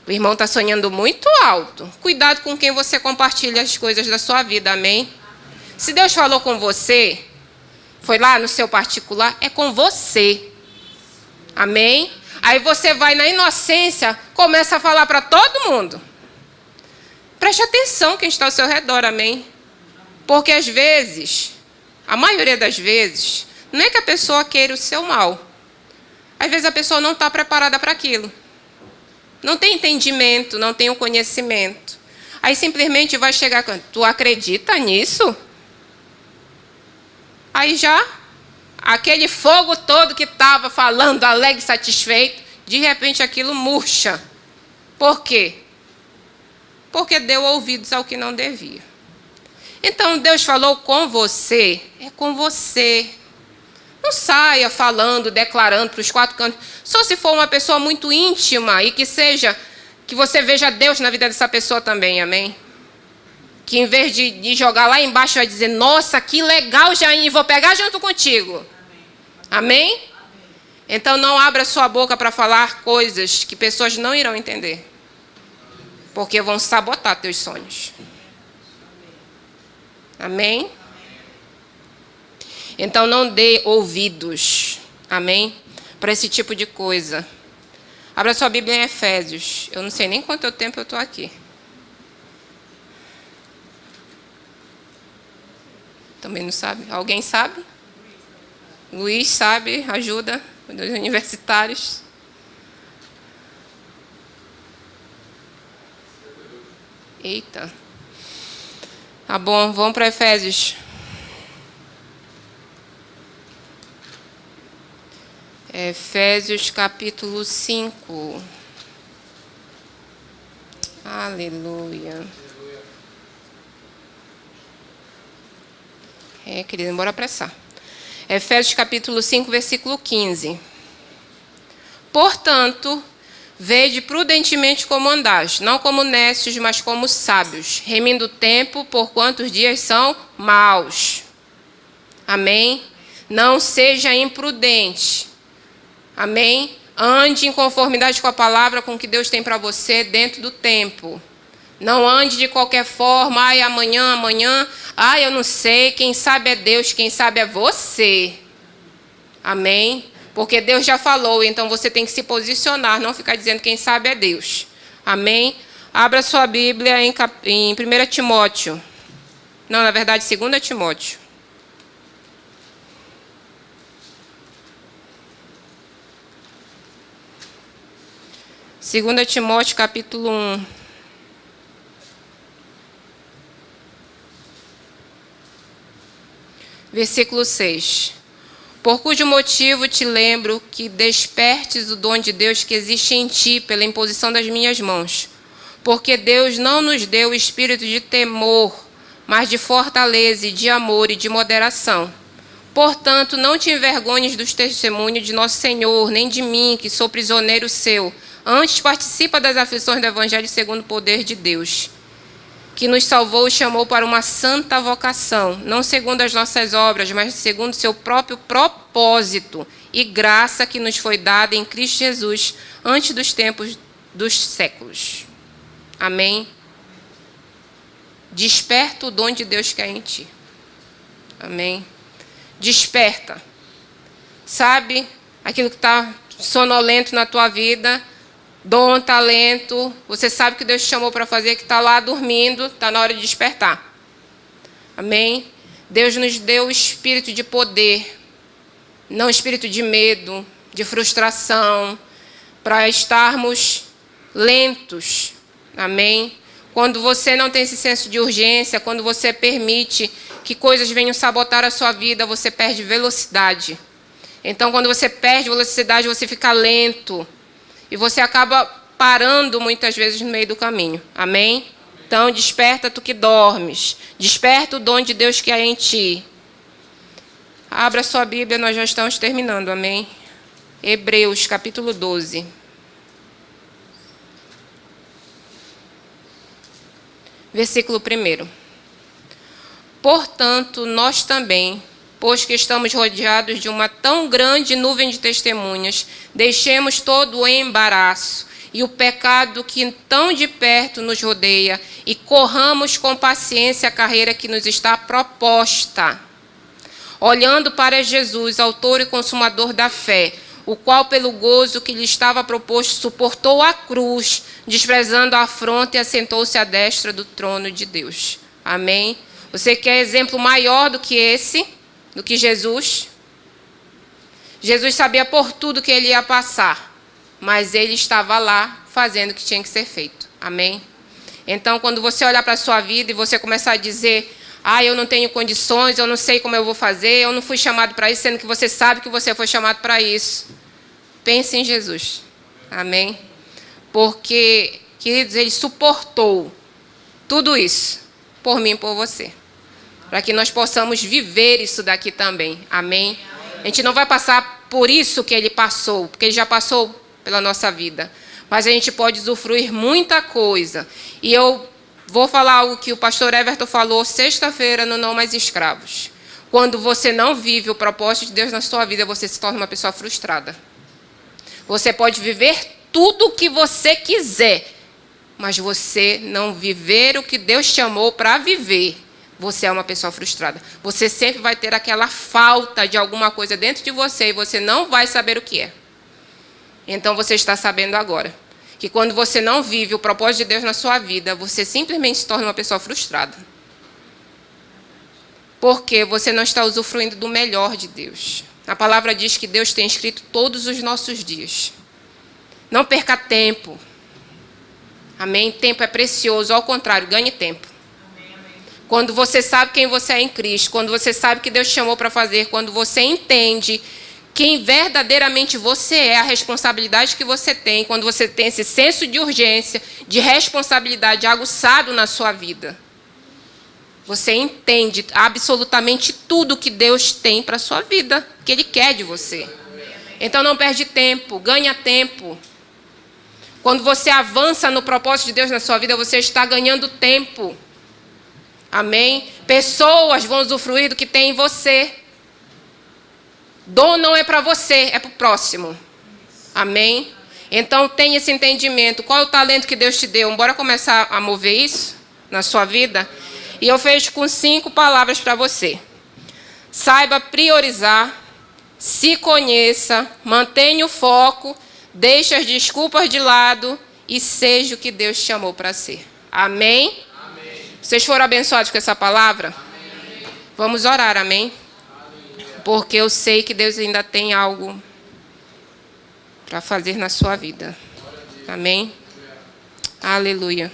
O irmão está sonhando muito alto. Cuidado com quem você compartilha as coisas da sua vida, amém? Se Deus falou com você, Foi lá no seu particular? É com você. Amém? Aí você vai na inocência, começa a falar para todo mundo. Preste atenção quem está ao seu redor, amém? Porque às vezes, a maioria das vezes, não é que a pessoa queira o seu mal. Às vezes a pessoa não está preparada para aquilo. Não tem entendimento, não tem o conhecimento. Aí simplesmente vai chegar, tu acredita nisso? Aí já, aquele fogo todo que estava falando, alegre, satisfeito, de repente aquilo murcha. Por quê? Porque deu ouvidos ao que não devia. Então Deus falou com você, é com você. Não saia falando, declarando para os quatro cantos. Só se for uma pessoa muito íntima e que você veja Deus na vida dessa pessoa também, amém? Que em vez de jogar lá embaixo, vai dizer, nossa, que legal, Jair, vou pegar junto contigo. Amém? Amém? Então não abra sua boca para falar coisas que pessoas não irão entender. Porque vão sabotar teus sonhos. Amém? Então não dê ouvidos, amém? Para esse tipo de coisa. Abra sua Bíblia em Efésios. Eu não sei nem quanto tempo eu estou aqui. Também não sabe? Alguém sabe? Luiz sabe, ajuda, os universitários. Eita. Tá bom, vamos para Efésios. Efésios capítulo 5. Aleluia. Querido, bora apressar. Efésios capítulo 5, versículo 15. Portanto, vede prudentemente como andais, não como necios, mas como sábios, remindo o tempo, porquanto os dias são maus. Amém? Não seja imprudente. Amém? Ande em conformidade com a palavra, com o que Deus tem para você dentro do tempo. Não ande de qualquer forma, ai, amanhã, ai, eu não sei, quem sabe é Deus, quem sabe é você. Amém? Porque Deus já falou, então você tem que se posicionar, não ficar dizendo quem sabe é Deus. Amém? Abra sua Bíblia em 1 Timóteo. Não, na verdade, 2 Timóteo. 2 Timóteo, capítulo 1. Versículo 6. Por cujo motivo te lembro que despertes o dom de Deus que existe em ti pela imposição das minhas mãos. Porque Deus não nos deu o espírito de temor, mas de fortaleza e de amor e de moderação. Portanto, não te envergonhes dos testemunhos de nosso Senhor, nem de mim, que sou prisioneiro seu. Antes participa das aflições do Evangelho segundo o poder de Deus, que nos salvou e chamou para uma santa vocação, não segundo as nossas obras, mas segundo o seu próprio propósito e graça que nos foi dada em Cristo Jesus, antes dos tempos dos séculos. Amém? Desperta o dom de Deus que há em ti. Amém? Desperta. Sabe aquilo que está sonolento na tua vida? Dom, talento, você sabe que Deus te chamou para fazer, que está lá dormindo, está na hora de despertar. Amém? Deus nos deu o espírito de poder, não o espírito de medo, de frustração, para estarmos lentos. Amém? Quando você não tem esse senso de urgência, quando você permite que coisas venham sabotar a sua vida, você perde velocidade. Então, quando você perde velocidade, você fica lento. E você acaba parando muitas vezes no meio do caminho. Amém? Então, desperta tu que dormes. Desperta o dom de Deus que há em ti. Abra sua Bíblia, nós já estamos terminando. Amém? Hebreus, capítulo 12. Versículo 1. Portanto, nós também, pois que estamos rodeados de uma tão grande nuvem de testemunhas, deixemos todo o embaraço e o pecado que tão de perto nos rodeia e corramos com paciência a carreira que nos está proposta. olhando para Jesus, autor e consumador da fé, o qual, pelo gozo que lhe estava proposto, suportou a cruz, desprezando a afronta, e assentou-se à destra do trono de Deus. Amém? Você quer exemplo maior do que esse? Do que Jesus? Jesus sabia por tudo que ele ia passar, mas ele estava lá fazendo o que tinha que ser feito. Amém? Então, quando você olhar para a sua vida e você começar a dizer: eu não tenho condições, eu não sei como eu vou fazer, eu não fui chamado para isso, sendo que você sabe que você foi chamado para isso. Pense em Jesus. Amém? Porque, queridos, ele suportou tudo isso por mim e por você, para que nós possamos viver isso daqui também. Amém? A gente não vai passar por isso que ele passou, porque ele já passou pela nossa vida. Mas a gente pode usufruir muita coisa. E eu vou falar algo que o pastor Everton falou sexta-feira no Não Mais Escravos. Quando você não vive o propósito de Deus na sua vida, você se torna uma pessoa frustrada. Você pode viver tudo o que você quiser, mas você não viver o que Deus chamou para viver, você é uma pessoa frustrada. Você sempre vai ter aquela falta de alguma coisa dentro de você e você não vai saber o que é. Então você está sabendo agora que quando você não vive o propósito de Deus na sua vida, você simplesmente se torna uma pessoa frustrada. Porque você não está usufruindo do melhor de Deus. A palavra diz que Deus tem escrito todos os nossos dias. Não perca tempo. Amém? Tempo é precioso, ao contrário, ganhe tempo. Quando você sabe quem você é em Cristo, quando você sabe o que Deus te chamou para fazer, quando você entende quem verdadeiramente você é, a responsabilidade que você tem, quando você tem esse senso de urgência, de responsabilidade aguçado na sua vida, você entende absolutamente tudo que Deus tem para a sua vida, que Ele quer de você. Então não perde tempo, ganha tempo. Quando você avança no propósito de Deus na sua vida, você está ganhando tempo. Amém? Pessoas vão usufruir do que tem em você. Dom não é para você, é para o próximo. Amém? Então tenha esse entendimento. Qual é o talento que Deus te deu? Bora começar a mover isso na sua vida? E eu fecho com 5 palavras para você. Saiba priorizar, se conheça, mantenha o foco, deixe as desculpas de lado e seja o que Deus te chamou para ser. Amém? Amém. Vocês foram abençoados com essa palavra? Amém. Vamos orar, amém? Porque eu sei que Deus ainda tem algo para fazer na sua vida. Amém? Aleluia.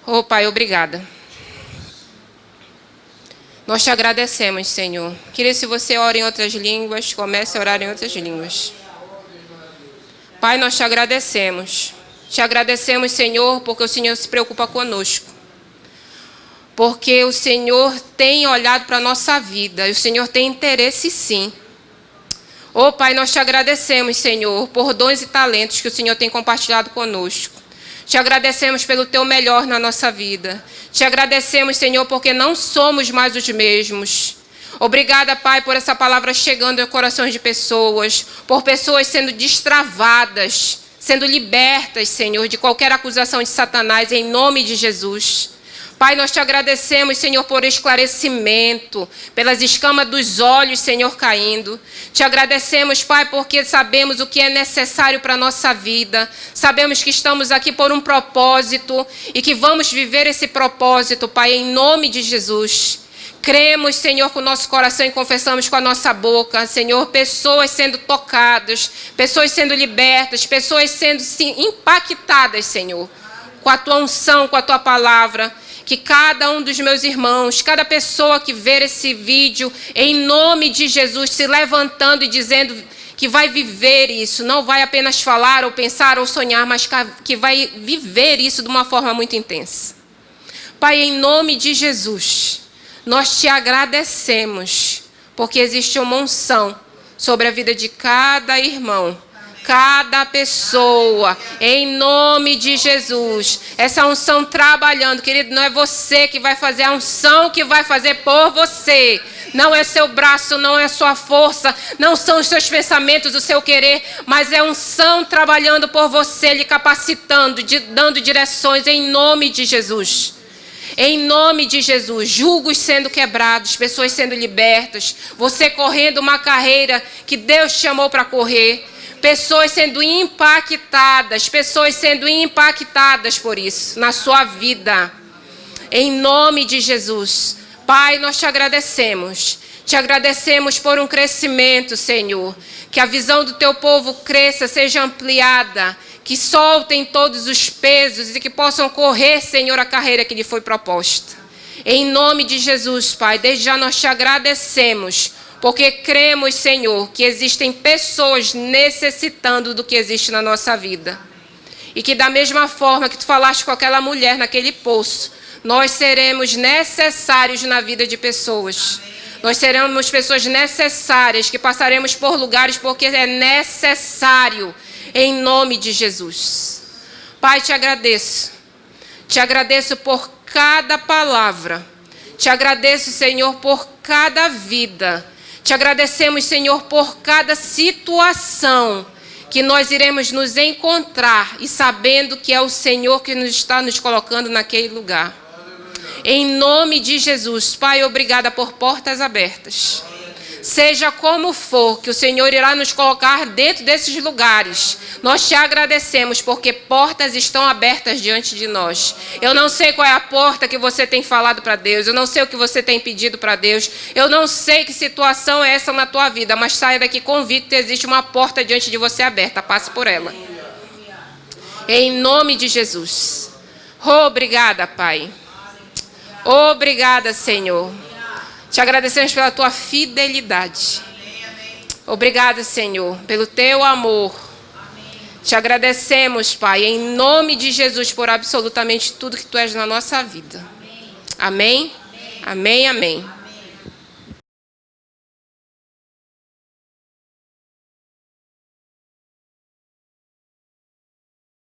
Oh, Pai, obrigada. Nós te agradecemos, Senhor. Queria, se você ora em outras línguas, comece a orar em outras línguas. Pai, nós te agradecemos. Te agradecemos, Senhor, porque o Senhor se preocupa conosco. Porque o Senhor tem olhado para a nossa vida. E o Senhor tem interesse, sim. Oh, Pai, nós te agradecemos, Senhor, por dons e talentos que o Senhor tem compartilhado conosco. Te agradecemos pelo teu melhor na nossa vida. Te agradecemos, Senhor, porque não somos mais os mesmos. Obrigada, Pai, por essa palavra chegando aos corações de pessoas, por pessoas sendo destravadas, sendo libertas, Senhor, de qualquer acusação de Satanás, em nome de Jesus. Pai, nós te agradecemos, Senhor, por esclarecimento, pelas escamas dos olhos, Senhor, caindo. Te agradecemos, Pai, porque sabemos o que é necessário para a nossa vida. Sabemos que estamos aqui por um propósito e que vamos viver esse propósito, Pai, em nome de Jesus. Cremos, Senhor, com o nosso coração e confessamos com a nossa boca, Senhor, pessoas sendo tocadas, pessoas sendo libertas, pessoas sendo sim, impactadas, Senhor, com a tua unção, com a tua palavra. Que cada um dos meus irmãos, cada pessoa que ver esse vídeo, em nome de Jesus, se levantando e dizendo que vai viver isso, não vai apenas falar ou pensar ou sonhar, mas que vai viver isso de uma forma muito intensa. Pai, em nome de Jesus, nós te agradecemos, porque existe uma unção sobre a vida de cada irmão, cada pessoa, em nome de Jesus. Essa unção trabalhando, querido, não é você que vai fazer, a unção que vai fazer por você. Não é seu braço, não é sua força, não são os seus pensamentos, o seu querer, mas é a unção trabalhando por você, lhe capacitando, dando direções em nome de Jesus. Em nome de Jesus, julgos sendo quebrados, pessoas sendo libertas, você correndo uma carreira que Deus te chamou para correr, pessoas sendo impactadas por isso, na sua vida. Em nome de Jesus. Pai, nós te agradecemos por um crescimento, Senhor, que a visão do teu povo cresça, seja ampliada, que soltem todos os pesos e que possam correr, Senhor, a carreira que lhe foi proposta. Em nome de Jesus, Pai, desde já nós te agradecemos, porque cremos, Senhor, que existem pessoas necessitando do que existe na nossa vida. E que da mesma forma que tu falaste com aquela mulher naquele poço, nós seremos necessários na vida de pessoas. Nós seremos pessoas necessárias, que passaremos por lugares porque é necessário. Em nome de Jesus. Pai, te agradeço. Te agradeço por cada palavra. Te agradeço, Senhor, por cada vida. Te agradecemos, Senhor, por cada situação que nós iremos nos encontrar e sabendo que é o Senhor que está nos colocando naquele lugar. Em nome de Jesus, Pai, obrigada por portas abertas. Seja como for, que o Senhor irá nos colocar dentro desses lugares. Nós te agradecemos porque portas estão abertas diante de nós. Eu não sei qual é a porta que você tem falado para Deus. Eu não sei o que você tem pedido para Deus. Eu não sei que situação é essa na tua vida. Mas saia daqui convicto que existe uma porta diante de você aberta. Passe por ela. Em nome de Jesus. Obrigada, Pai. Obrigada, Senhor. Te agradecemos pela tua fidelidade. Obrigada, Senhor, pelo teu amor. Te agradecemos, Pai, em nome de Jesus, por absolutamente tudo que tu és na nossa vida. Amém? Amém, amém.